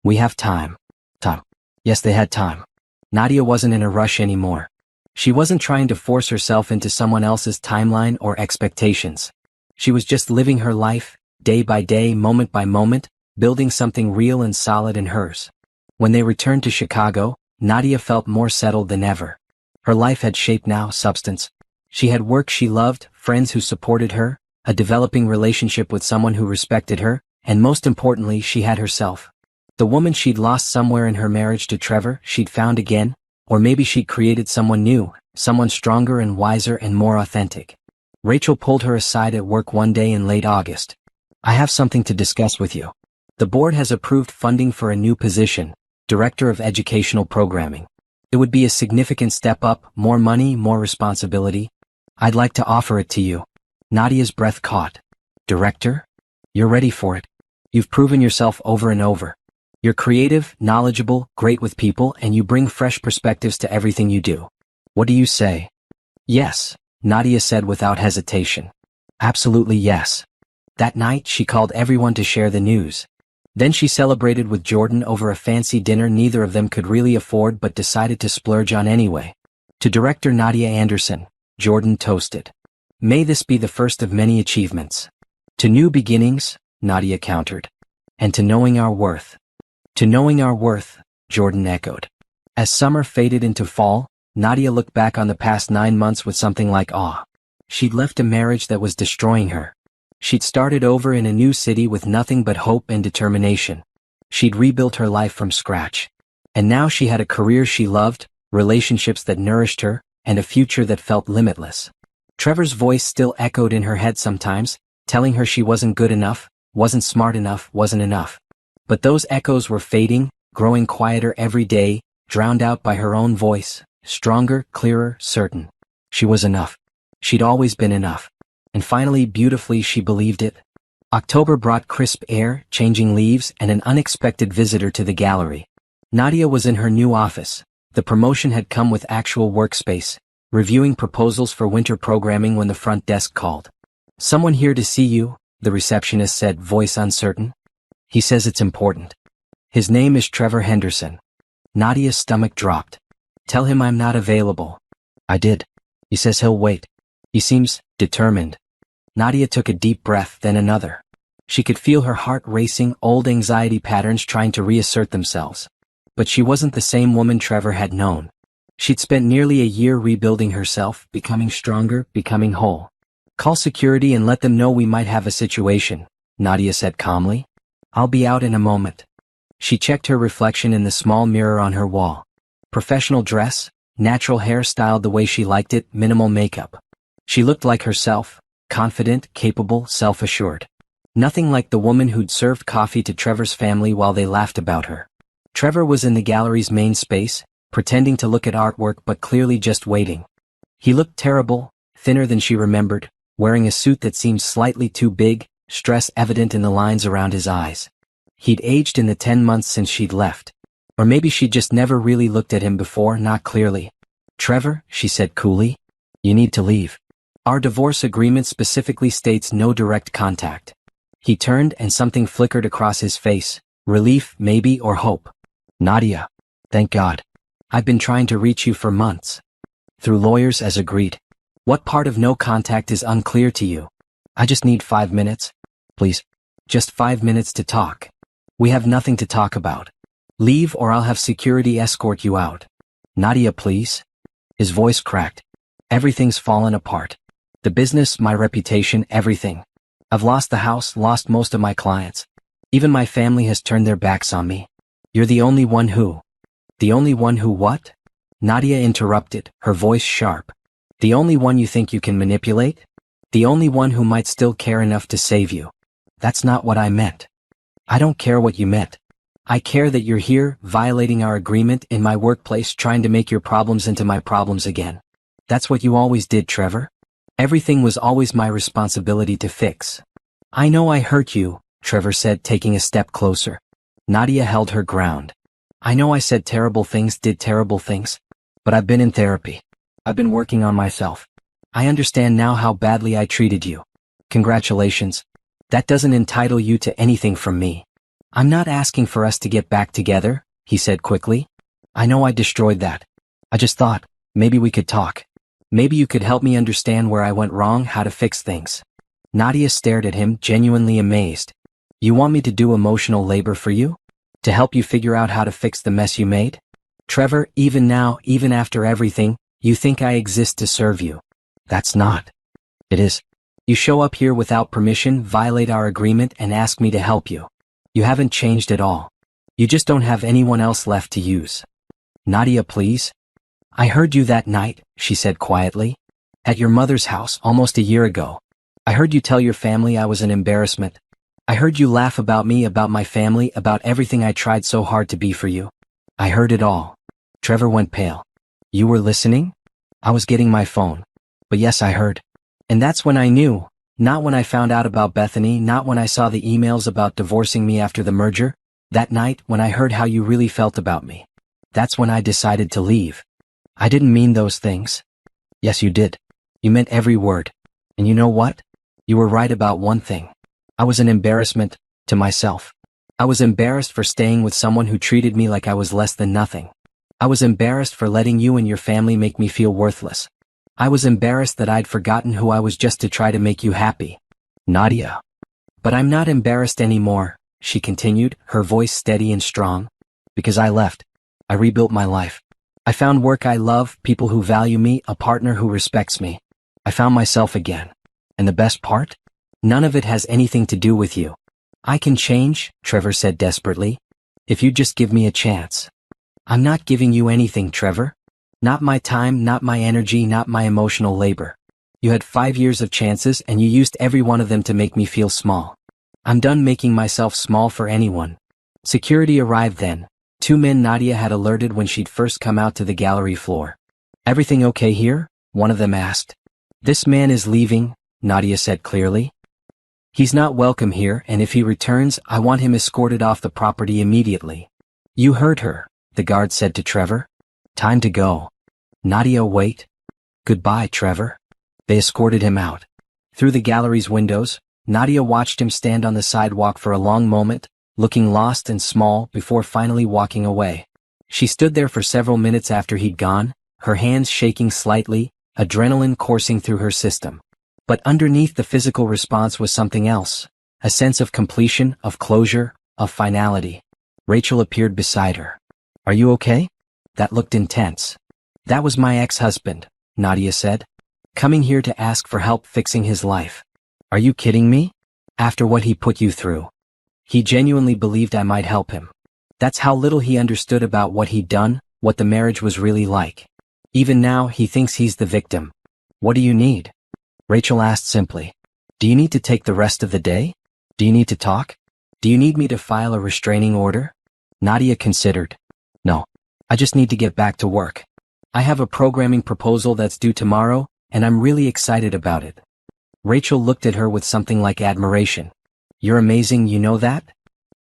"We have time." Time. Yes, they had time. Nadia wasn't in a rush anymore. She wasn't trying to force herself into someone else's timeline or expectations. She was just living her life, day by day, moment by moment, building something real and solid in hers. When they returned to Chicago, Nadia felt more settled than ever. Her life had shape now, substance. She had work she loved, friends who supported her, a developing relationship with someone who respected her, and most importantly, she had herself. The woman she'd lost somewhere in her marriage to Trevor, she'd found again, or maybe she'd created someone new, someone stronger and wiser and more authentic. Rachel pulled her aside at work one day in late August. "I have something to discuss with you. The board has approved funding for a new position, Director of Educational Programming. It would be a significant step up, more money, more responsibility. I'd like to offer it to you." Nadia's breath caught. "Director? You're ready for it. You've proven yourself over and over. You're creative, knowledgeable, great with people, and you bring fresh perspectives to everything you do. What do you say? Yes, Nadia said without hesitation. Absolutely yes. That night, she called everyone to share the news. Then she celebrated with Jordan over a fancy dinner neither of them could really afford but decided to splurge on anyway. To director Nadia Anderson, Jordan toasted. May this be the first of many achievements. To new beginnings, Nadia countered. And to knowing our worth. To knowing our worth, Jordan echoed. As summer faded into fall, Nadia looked back on the past 9 months with something like awe. She'd left a marriage that was destroying her. She'd started over in a new city with nothing but hope and determination. She'd rebuilt her life from scratch. And now she had a career she loved, relationships that nourished her, and a future that felt limitless. Trevor's voice still echoed in her head sometimes, telling her she wasn't good enough, wasn't smart enough, wasn't enough. But those echoes were fading, growing quieter every day, drowned out by her own voice, stronger, clearer, certain. She was enough. She'd always been enough. And finally, beautifully, she believed it. October brought crisp air, changing leaves, and an unexpected visitor to the gallery. Nadia was in her new office. The promotion had come with actual workspace, reviewing proposals for winter programming when the front desk called. Someone here to see you, the receptionist said, voice uncertain. He says it's important. His name is Trevor Henderson. Nadia's stomach dropped. Tell him I'm not available. I did. He says he'll wait. He seems determined. Nadia took a deep breath, then another. She could feel her heart racing, old anxiety patterns trying to reassert themselves. But she wasn't the same woman Trevor had known. She'd spent nearly a year rebuilding herself, becoming stronger, becoming whole. Call security and let them know we might have a situation, Nadia said calmly. I'll be out in a moment. She checked her reflection in the small mirror on her wall. Professional dress, natural hair styled the way she liked it, minimal makeup. She looked like herself. Confident, capable, self-assured. Nothing like the woman who'd served coffee to Trevor's family while they laughed about her. Trevor was in the gallery's main space, pretending to look at artwork but clearly just waiting. He looked terrible, thinner than she remembered, wearing a suit that seemed slightly too big, stress evident in the lines around his eyes. He'd aged in the 10 months since she'd left. Or maybe she'd just never really looked at him before, not clearly. Trevor, she said coolly, you need to leave. Our divorce agreement specifically states no direct contact. He turned and something flickered across his face, relief, maybe, or hope. Nadia. Thank God. I've been trying to reach you for months. Through lawyers as agreed. What part of no contact is unclear to you? I just need 5 minutes. Please. Just 5 minutes to talk. We have nothing to talk about. Leave or I'll have security escort you out. Nadia, please. His voice cracked. Everything's fallen apart. The business, my reputation, everything. I've lost the house, lost most of my clients. Even my family has turned their backs on me. You're the only one who... The only one who what? Nadia interrupted, her voice sharp. The only one you think you can manipulate? The only one who might still care enough to save you. That's not what I meant. I don't care what you meant. I care that you're here, violating our agreement, in my workplace, trying to make your problems into my problems again. That's what you always did, Trevor. Everything was always my responsibility to fix. I know I hurt you, Trevor said, taking a step closer. Nadia held her ground. I know I said terrible things, did terrible things. But I've been in therapy. I've been working on myself. I understand now how badly I treated you. Congratulations. That doesn't entitle you to anything from me. I'm not asking for us to get back together, he said quickly. I know I destroyed that. I just thought, maybe we could talk. Maybe you could help me understand where I went wrong, how to fix things. Nadia stared at him, genuinely amazed. You want me to do emotional labor for you? To help you figure out how to fix the mess you made? Trevor, even now, even after everything, you think I exist to serve you. That's not. It is. You show up here without permission, violate our agreement, and ask me to help you. You haven't changed at all. You just don't have anyone else left to use. Nadia, please. I heard you that night, she said quietly. At your mother's house, almost a year ago. I heard you tell your family I was an embarrassment. I heard you laugh about me, about my family, about everything I tried so hard to be for you. I heard it all. Trevor went pale. You were listening? I was getting my phone. But yes, I heard. And that's when I knew. Not when I found out about Bethany, not when I saw the emails about divorcing me after the merger. That night, when I heard how you really felt about me. That's when I decided to leave. I didn't mean those things. Yes, you did. You meant every word. And you know what? You were right about one thing. I was an embarrassment to myself. I was embarrassed for staying with someone who treated me like I was less than nothing. I was embarrassed for letting you and your family make me feel worthless. I was embarrassed that I'd forgotten who I was just to try to make you happy. Nadia. But I'm not embarrassed anymore, she continued, her voice steady and strong. Because I left. I rebuilt my life. I found work I love, people who value me, a partner who respects me. I found myself again. And the best part? None of it has anything to do with you. I can change, Trevor said desperately. If you just give me a chance. I'm not giving you anything, Trevor. Not my time, not my energy, not my emotional labor. You had 5 years of chances and you used every one of them to make me feel small. I'm done making myself small for anyone. Security arrived then. 2 men Nadia had alerted when she'd first come out to the gallery floor. Everything okay here? One of them asked. This man is leaving, Nadia said clearly. He's not welcome here, and if he returns, I want him escorted off the property immediately. You heard her, the guard said to Trevor. Time to go. Nadia, wait. Goodbye, Trevor. They escorted him out. Through the gallery's windows, Nadia watched him stand on the sidewalk for a long moment, looking lost and small before finally walking away. She stood there for several minutes after he'd gone, her hands shaking slightly, adrenaline coursing through her system. But underneath the physical response was something else, a sense of completion, of closure, of finality. Rachel appeared beside her. Are you okay? That looked intense. That was my ex-husband, Nadia said. Coming here to ask for help fixing his life. Are you kidding me? After what he put you through. He genuinely believed I might help him. That's how little he understood about what he'd done, what the marriage was really like. Even now, he thinks he's the victim. What do you need? Rachel asked simply. Do you need to take the rest of the day? Do you need to talk? Do you need me to file a restraining order? Nadia considered. No. I just need to get back to work. I have a programming proposal that's due tomorrow, and I'm really excited about it. Rachel looked at her with something like admiration. You're amazing, you know that?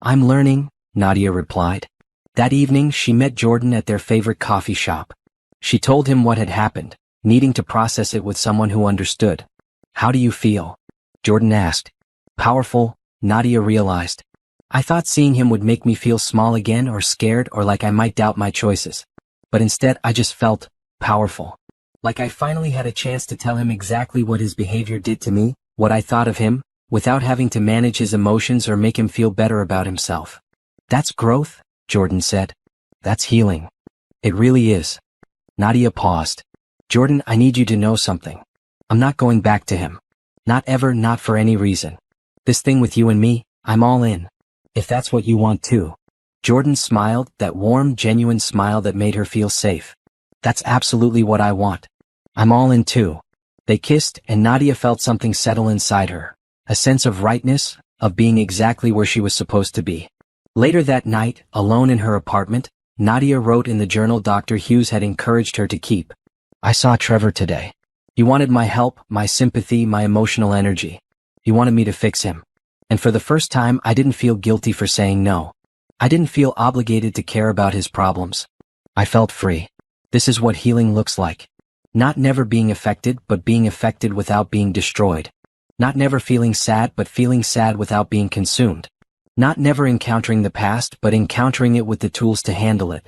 I'm learning, Nadia replied. That evening, she met Jordan at their favorite coffee shop. She told him what had happened, needing to process it with someone who understood. How do you feel? Jordan asked. Powerful, Nadia realized. I thought seeing him would make me feel small again or scared or like I might doubt my choices. But instead I just felt powerful. Like I finally had a chance to tell him exactly what his behavior did to me, what I thought of him, without having to manage his emotions or make him feel better about himself. That's growth, Jordan said. That's healing. It really is. Nadia paused. Jordan, I need you to know something. I'm not going back to him. Not ever, not for any reason. This thing with you and me, I'm all in. If that's what you want too. Jordan smiled, that warm, genuine smile that made her feel safe. That's absolutely what I want. I'm all in too. They kissed, and Nadia felt something settle inside her. A sense of rightness, of being exactly where she was supposed to be. Later that night, alone in her apartment, Nadia wrote in the journal Dr. Hughes had encouraged her to keep. I saw Trevor today. He wanted my help, my sympathy, my emotional energy. He wanted me to fix him. And for the first time, I didn't feel guilty for saying no. I didn't feel obligated to care about his problems. I felt free. This is what healing looks like. Not never being affected, but being affected without being destroyed. Not never feeling sad, but feeling sad without being consumed. Not never encountering the past, but encountering it with the tools to handle it.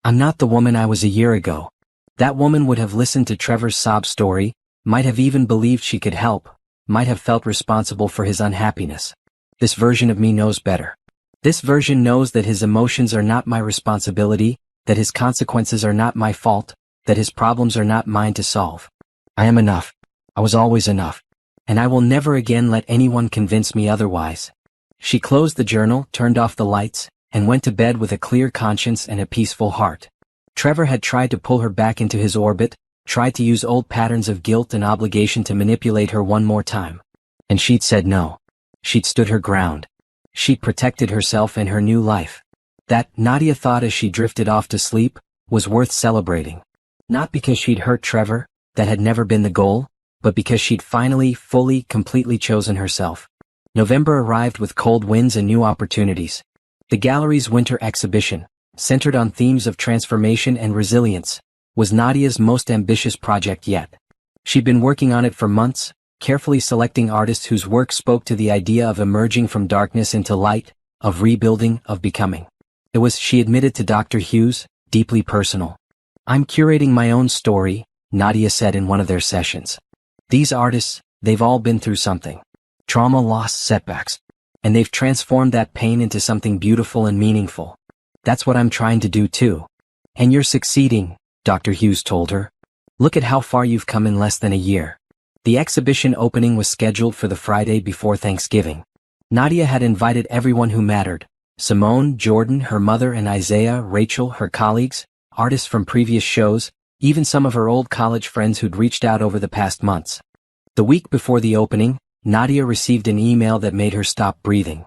I'm not the woman I was a year ago. That woman would have listened to Trevor's sob story, might have even believed she could help, might have felt responsible for his unhappiness. This version of me knows better. This version knows that his emotions are not my responsibility, that his consequences are not my fault, that his problems are not mine to solve. I am enough. I was always enough. And I will never again let anyone convince me otherwise. She closed the journal, turned off the lights, and went to bed with a clear conscience and a peaceful heart. Trevor had tried to pull her back into his orbit, tried to use old patterns of guilt and obligation to manipulate her one more time. And she'd said no. She'd stood her ground. She'd protected herself and her new life. That, Nadia thought as she drifted off to sleep, was worth celebrating. Not because she'd hurt Trevor, that had never been the goal, but because she'd finally, fully, completely chosen herself. November arrived with cold winds and new opportunities. The gallery's winter exhibition, centered on themes of transformation and resilience, was Nadia's most ambitious project yet. She'd been working on it for months, carefully selecting artists whose work spoke to the idea of emerging from darkness into light, of rebuilding, of becoming. It was, she admitted to Dr. Hughes, deeply personal. "I'm curating my own story," Nadia said in one of their sessions. "These artists, they've all been through something. Trauma, loss, setbacks. And they've transformed that pain into something beautiful and meaningful. That's what I'm trying to do too. And you're succeeding," Dr. Hughes told her. "Look at how far you've come in less than a year." The exhibition opening was scheduled for the Friday before Thanksgiving. Nadia had invited everyone who mattered: Simone, Jordan, her mother, and Isaiah, Rachel, her colleagues, artists from previous shows, even some of her old college friends who'd reached out over the past months. The week before the opening, Nadia received an email that made her stop breathing.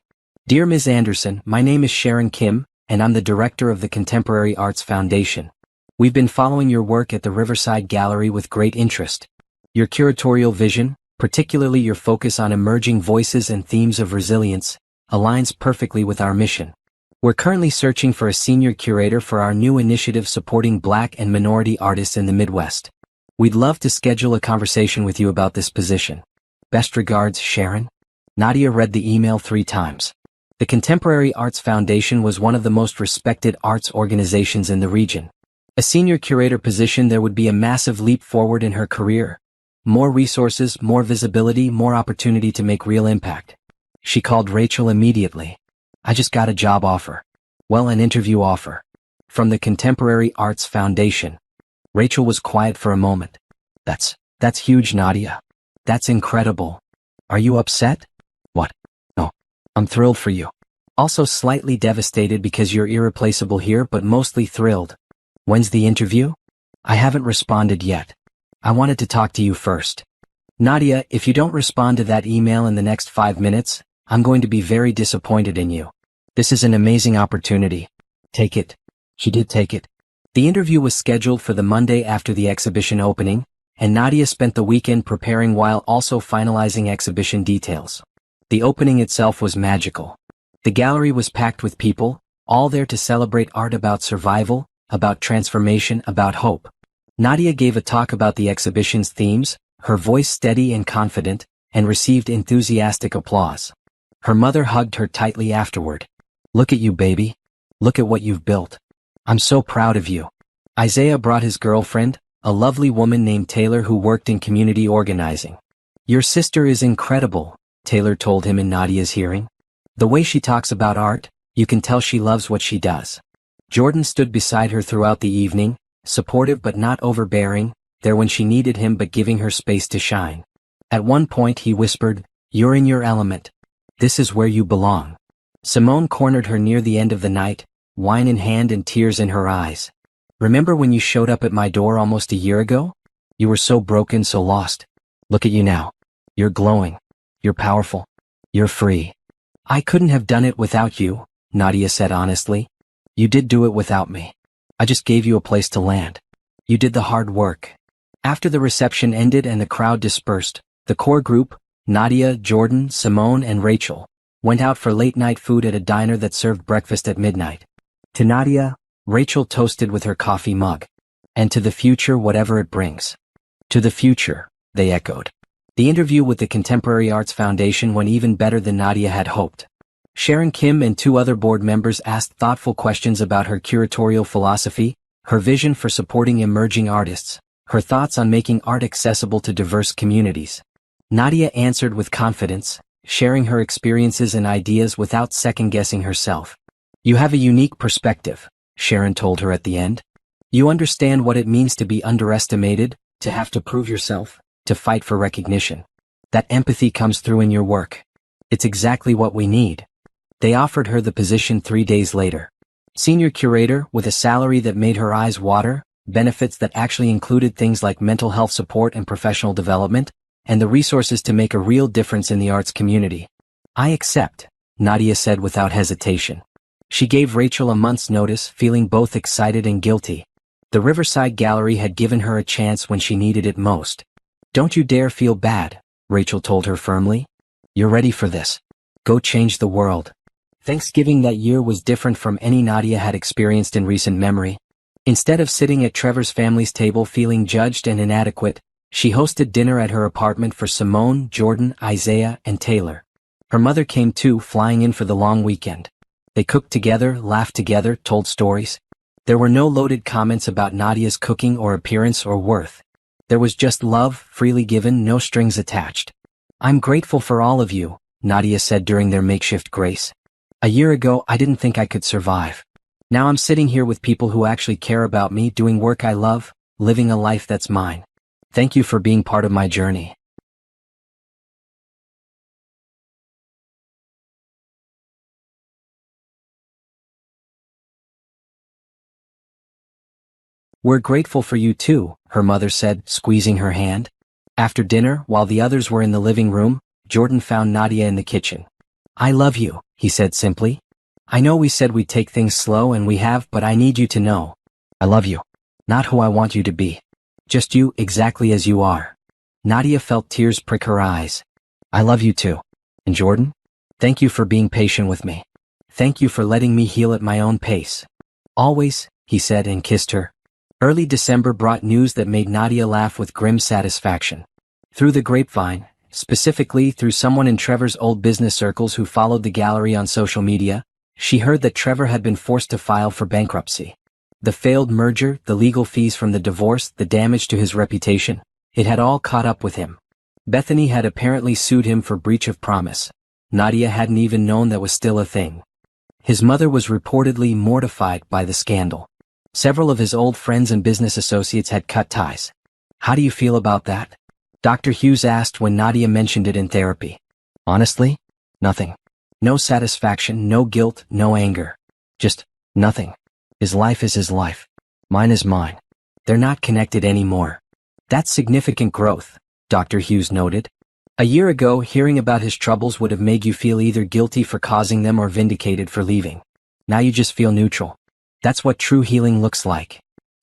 "Dear Ms. Anderson, my name is Sharon Kim, and I'm the director of the Contemporary Arts Foundation. We've been following your work at the Riverside Gallery with great interest. Your curatorial vision, particularly your focus on emerging voices and themes of resilience, aligns perfectly with our mission. We're currently searching for a senior curator for our new initiative supporting Black and minority artists in the Midwest. We'd love to schedule a conversation with you about this position. Best regards, Sharon." Nadia read the email 3 times. The Contemporary Arts Foundation was one of the most respected arts organizations in the region. A senior curator position, there would be a massive leap forward in her career. More resources, more visibility, more opportunity to make real impact. She called Rachel immediately. "I just got a job offer. Well, an interview offer. From the Contemporary Arts Foundation." Rachel was quiet for a moment. That's huge, Nadia. That's incredible. Are you upset?" "What? No. I'm thrilled for you. Also slightly devastated because you're irreplaceable here, but mostly thrilled. When's the interview?" "I haven't responded yet. I wanted to talk to you first." "Nadia, if you don't respond to that email in the next 5 minutes, I'm going to be very disappointed in you. This is an amazing opportunity. Take it." She did take it. The interview was scheduled for the Monday after the exhibition opening, and Nadia spent the weekend preparing while also finalizing exhibition details. The opening itself was magical. The gallery was packed with people, all there to celebrate art about survival, about transformation, about hope. Nadia gave a talk about the exhibition's themes, her voice steady and confident, and received enthusiastic applause. Her mother hugged her tightly afterward. "Look at you, baby. Look at what you've built. I'm so proud of you." Isaiah brought his girlfriend, a lovely woman named Taylor who worked in community organizing. "Your sister is incredible," Taylor told him in Nadia's hearing. "The way she talks about art, you can tell she loves what she does." Jordan stood beside her throughout the evening, supportive but not overbearing, there when she needed him but giving her space to shine. At one point he whispered, "You're in your element. This is where you belong." Simone cornered her near the end of the night, wine in hand and tears in her eyes. "Remember when you showed up at my door almost a year ago? You were so broken, so lost. Look at you now. You're glowing. You're powerful. You're free." "I couldn't have done it without you," Nadia said honestly. "You did do it without me. I just gave you a place to land. You did the hard work." After the reception ended and the crowd dispersed, the core group, Nadia, Jordan, Simone, and Rachel, went out for late-night food at a diner that served breakfast at midnight. To Nadia, Rachel toasted with her coffee mug. "And to the future, whatever it brings." "To the future," they echoed. The interview with the Contemporary Arts Foundation went even better than Nadia had hoped. Sharon Kim and 2 other board members asked thoughtful questions about her curatorial philosophy, her vision for supporting emerging artists, her thoughts on making art accessible to diverse communities. Nadia answered with confidence, sharing her experiences and ideas without second-guessing herself. "You have a unique perspective," Sharon told her at the end. "You understand what it means to be underestimated, to have to prove yourself, to fight for recognition. That empathy comes through in your work. It's exactly what we need." They offered her the position 3 days later. Senior curator, with a salary that made her eyes water, benefits that actually included things like mental health support and professional development, and the resources to make a real difference in the arts community. "I accept," Nadia said without hesitation. She gave Rachel a month's notice, feeling both excited and guilty. The Riverside Gallery had given her a chance when she needed it most. Don't you dare feel bad, Rachel told her firmly. You're ready for this. Go change the world. Thanksgiving that year was different from any Nadia had experienced in recent memory. Instead of sitting at Trevor's family's table feeling judged and inadequate, she hosted dinner at her apartment for Simone, Jordan, Isaiah, and Taylor. Her mother came too, flying in for the long weekend. They cooked together, laughed together, told stories. There were no loaded comments about Nadia's cooking or appearance or worth. There was just love, freely given, no strings attached. I'm grateful for all of you, Nadia said during their makeshift grace. A year ago, I didn't think I could survive. Now I'm sitting here with people who actually care about me, doing work I love, living a life that's mine. Thank you for being part of my journey. We're grateful for you too, her mother said, squeezing her hand. After dinner, while the others were in the living room, Jordan found Nadia in the kitchen. I love you, he said simply. I know we said we'd take things slow and we have, but I need you to know. I love you. Not who I want you to be. Just you, exactly as you are. Nadia felt tears prick her eyes. I love you too. And Jordan? Thank you for being patient with me. Thank you for letting me heal at my own pace. Always, he said and kissed her. Early December brought news that made Nadia laugh with grim satisfaction. Through the grapevine, specifically through someone in Trevor's old business circles who followed the gallery on social media, she heard that Trevor had been forced to file for bankruptcy. The failed merger, the legal fees from the divorce, the damage to his reputation, it had all caught up with him. Bethany had apparently sued him for breach of promise. Nadia hadn't even known that was still a thing. His mother was reportedly mortified by the scandal. Several of his old friends and business associates had cut ties. How do you feel about that? Dr. Hughes asked when Nadia mentioned it in therapy. Honestly? Nothing. No satisfaction, no guilt, no anger. Just nothing. His life is his life. Mine is mine. They're not connected anymore. That's significant growth, Dr. Hughes noted. A year ago, hearing about his troubles would have made you feel either guilty for causing them or vindicated for leaving. Now you just feel neutral. That's what true healing looks like.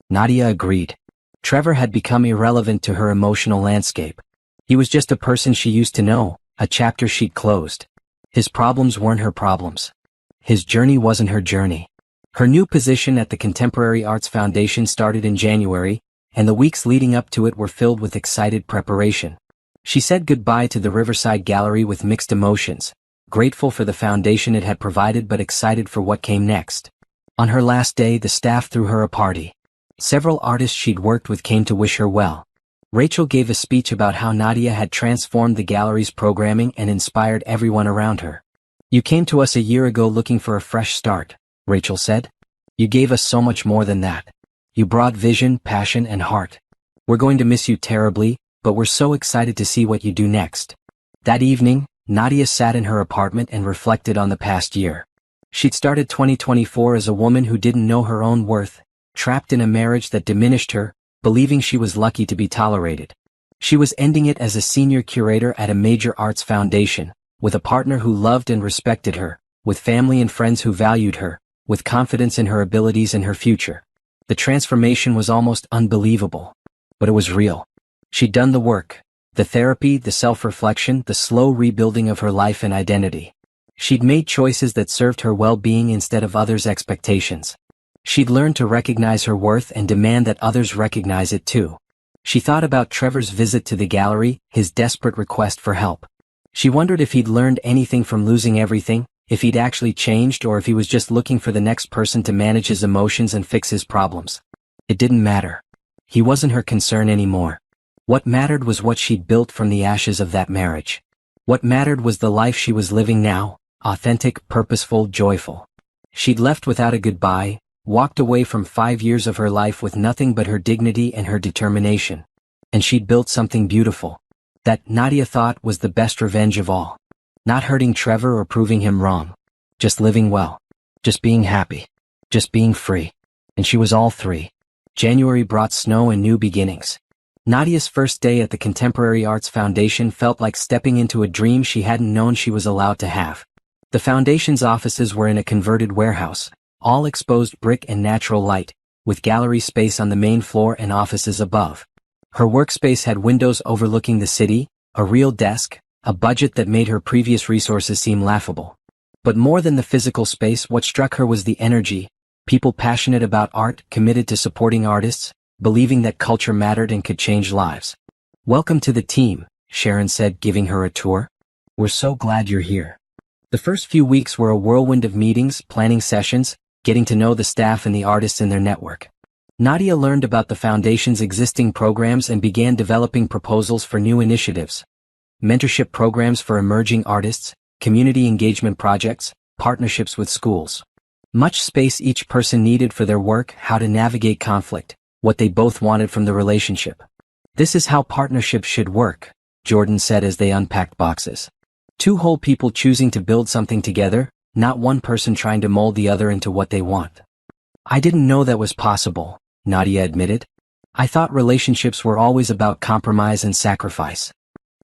Nadia agreed. Trevor had become irrelevant to her emotional landscape. He was just a person she used to know, a chapter she'd closed. His problems weren't her problems. His journey wasn't her journey. Her new position at the Contemporary Arts Foundation started in January, and the weeks leading up to it were filled with excited preparation. She said goodbye to the Riverside Gallery with mixed emotions, grateful for the foundation it had provided but excited for what came next. On her last day, the staff threw her a party. Several artists she'd worked with came to wish her well. Rachel gave a speech about how Nadia had transformed the gallery's programming and inspired everyone around her. You came to us a year ago looking for a fresh start, Rachel said. You gave us so much more than that. You brought vision, passion, and heart. We're going to miss you terribly, but we're so excited to see what you do next. That evening, Nadia sat in her apartment and reflected on the past year. She'd started 2024 as a woman who didn't know her own worth, trapped in a marriage that diminished her, believing she was lucky to be tolerated. She was ending it as a senior curator at a major arts foundation, with a partner who loved and respected her, with family and friends who valued her, with confidence in her abilities and her future. The transformation was almost unbelievable. But it was real. She'd done the work, the therapy, the self-reflection, the slow rebuilding of her life and identity. She'd made choices that served her well-being instead of others' expectations. She'd learned to recognize her worth and demand that others recognize it too. She thought about Trevor's visit to the gallery, his desperate request for help. She wondered if he'd learned anything from losing everything, if he'd actually changed, or if he was just looking for the next person to manage his emotions and fix his problems. It didn't matter. He wasn't her concern anymore. What mattered was what she'd built from the ashes of that marriage. What mattered was the life she was living now, authentic, purposeful, joyful. She'd left without a goodbye, walked away from 5 years of her life with nothing but her dignity and her determination. And she'd built something beautiful. That, Nadia thought, was the best revenge of all. Not hurting Trevor or proving him wrong. Just living well. Just being happy. Just being free. And she was all three. January brought snow and new beginnings. Nadia's first day at the Contemporary Arts Foundation felt like stepping into a dream she hadn't known she was allowed to have. The foundation's offices were in a converted warehouse, all exposed brick and natural light, with gallery space on the main floor and offices above. Her workspace had windows overlooking the city, a real desk, a budget that made her previous resources seem laughable. But more than the physical space, what struck her was the energy, people passionate about art, committed to supporting artists, believing that culture mattered and could change lives. "Welcome to the team," Sharon said, giving her a tour. "We're so glad you're here." The first few weeks were a whirlwind of meetings, planning sessions, getting to know the staff and the artists in their network. Nadia learned about the foundation's existing programs and began developing proposals for new initiatives. Mentorship programs for emerging artists, community engagement projects, partnerships with schools. Much space each person needed for their work, how to navigate conflict, what they both wanted from the relationship. "This is how partnerships should work," Jordan said as they unpacked boxes. Two whole people choosing to build something together, not one person trying to mold the other into what they want. "I didn't know that was possible," Nadia admitted. "I thought relationships were always about compromise and sacrifice."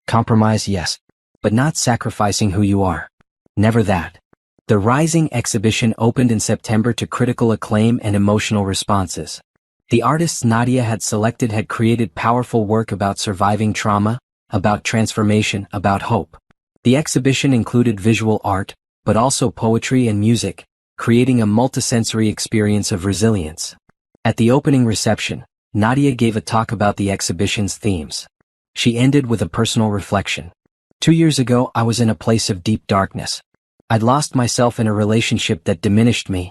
"Compromise, yes. But not sacrificing who you are. Never that." The Rising exhibition opened in September to critical acclaim and emotional responses. The artists Nadia had selected had created powerful work about surviving trauma, about transformation, about hope. The exhibition included visual art, but also poetry and music, creating a multisensory experience of resilience. At the opening reception, Nadia gave a talk about the exhibition's themes. She ended with a personal reflection. 2 years ago, I was in a place of deep darkness. I'd lost myself in a relationship that diminished me.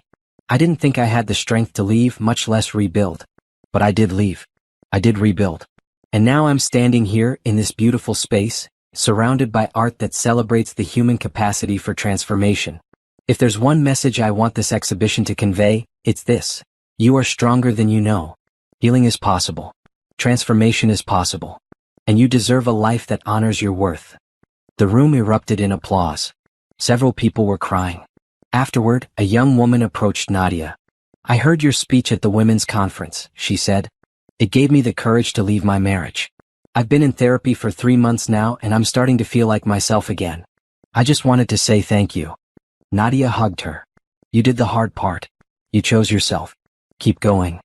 I didn't think I had the strength to leave, much less rebuild. But I did leave. I did rebuild. And now I'm standing here in this beautiful space, surrounded by art that celebrates the human capacity for transformation. If there's one message I want this exhibition to convey, it's this. You are stronger than you know. Healing is possible. Transformation is possible. And you deserve a life that honors your worth. The room erupted in applause. Several people were crying. Afterward, a young woman approached Nadia. "I heard your speech at the women's conference," she said. "It gave me the courage to leave my marriage. I've been in therapy for 3 months now and I'm starting to feel like myself again. I just wanted to say thank you." Nadia hugged her. "You did the hard part. You chose yourself. Keep going."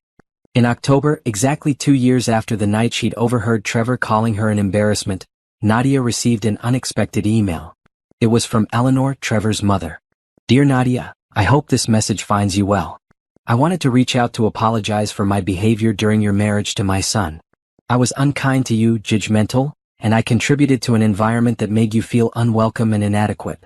In October, exactly 2 years after the night she'd overheard Trevor calling her an embarrassment, Nadia received an unexpected email. It was from Eleanor, Trevor's mother. "Dear Nadia, I hope this message finds you well. I wanted to reach out to apologize for my behavior during your marriage to my son. I was unkind to you, judgmental, and I contributed to an environment that made you feel unwelcome and inadequate.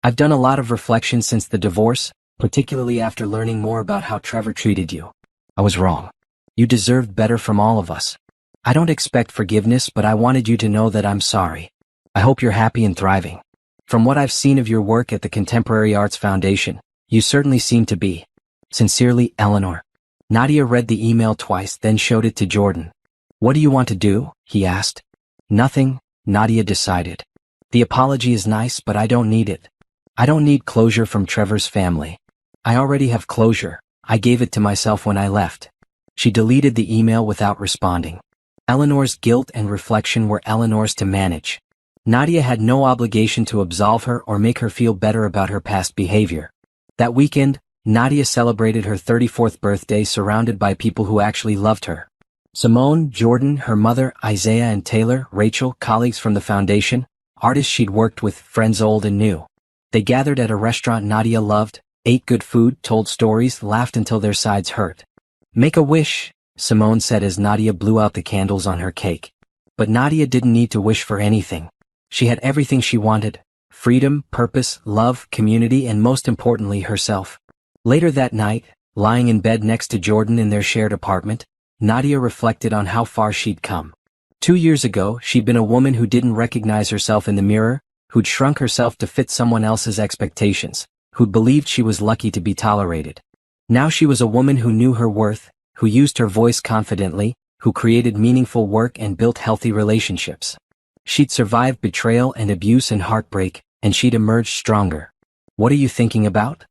I've done a lot of reflection since the divorce, particularly after learning more about how Trevor treated you. I was wrong. You deserved better from all of us. I don't expect forgiveness, but I wanted you to know that I'm sorry. I hope you're happy and thriving. From what I've seen of your work at the Contemporary Arts Foundation, you certainly seem to be. Sincerely, Eleanor." Nadia read the email twice, then showed it to Jordan. "What do you want to do?" he asked. "Nothing," Nadia decided. "The apology is nice, but I don't need it. I don't need closure from Trevor's family. I already have closure. I gave it to myself when I left." She deleted the email without responding. Eleanor's guilt and reflection were Eleanor's to manage. Nadia had no obligation to absolve her or make her feel better about her past behavior. That weekend, Nadia celebrated her 34th birthday surrounded by people who actually loved her. Simone, Jordan, her mother, Isaiah and Taylor, Rachel, colleagues from the foundation, artists she'd worked with, friends old and new. They gathered at a restaurant Nadia loved, ate good food, told stories, laughed until their sides hurt. "Make a wish," Simone said as Nadia blew out the candles on her cake. But Nadia didn't need to wish for anything. She had everything she wanted: freedom, purpose, love, community, and most importantly, herself. Later that night, lying in bed next to Jordan in their shared apartment, Nadia reflected on how far she'd come. 2 years ago, she'd been a woman who didn't recognize herself in the mirror, who'd shrunk herself to fit someone else's expectations, who'd believed she was lucky to be tolerated. Now she was a woman who knew her worth, who used her voice confidently, who created meaningful work and built healthy relationships. She'd survived betrayal and abuse and heartbreak, and she'd emerged stronger. "What are you thinking about?"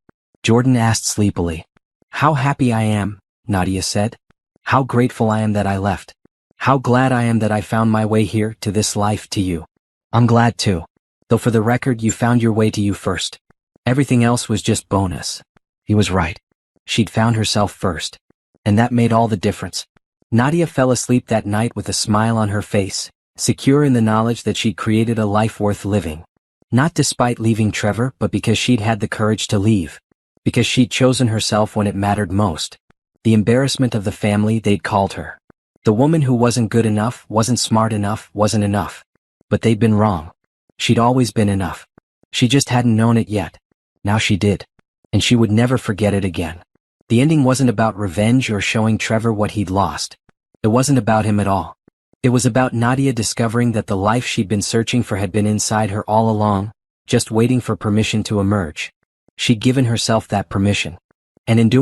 Jordan asked sleepily. "How happy I am," Nadia said. "How grateful I am that I left. How glad I am that I found my way here, to this life, to you. I'm glad too. Though for the record, you found your way to you first. Everything else was just bonus." He was right. She'd found herself first. And that made all the difference. Nadia fell asleep that night with a smile on her face, secure in the knowledge that she'd created a life worth living. Not despite leaving Trevor, but because she'd had the courage to leave. Because she'd chosen herself when it mattered most. The embarrassment of the family, they'd called her. The woman who wasn't good enough, wasn't smart enough, wasn't enough. But they'd been wrong. She'd always been enough. She just hadn't known it yet. Now she did. And she would never forget it again. The ending wasn't about revenge or showing Trevor what he'd lost. It wasn't about him at all. It was about Nadia discovering that the life she'd been searching for had been inside her all along, just waiting for permission to emerge. She'd given herself that permission. And in doing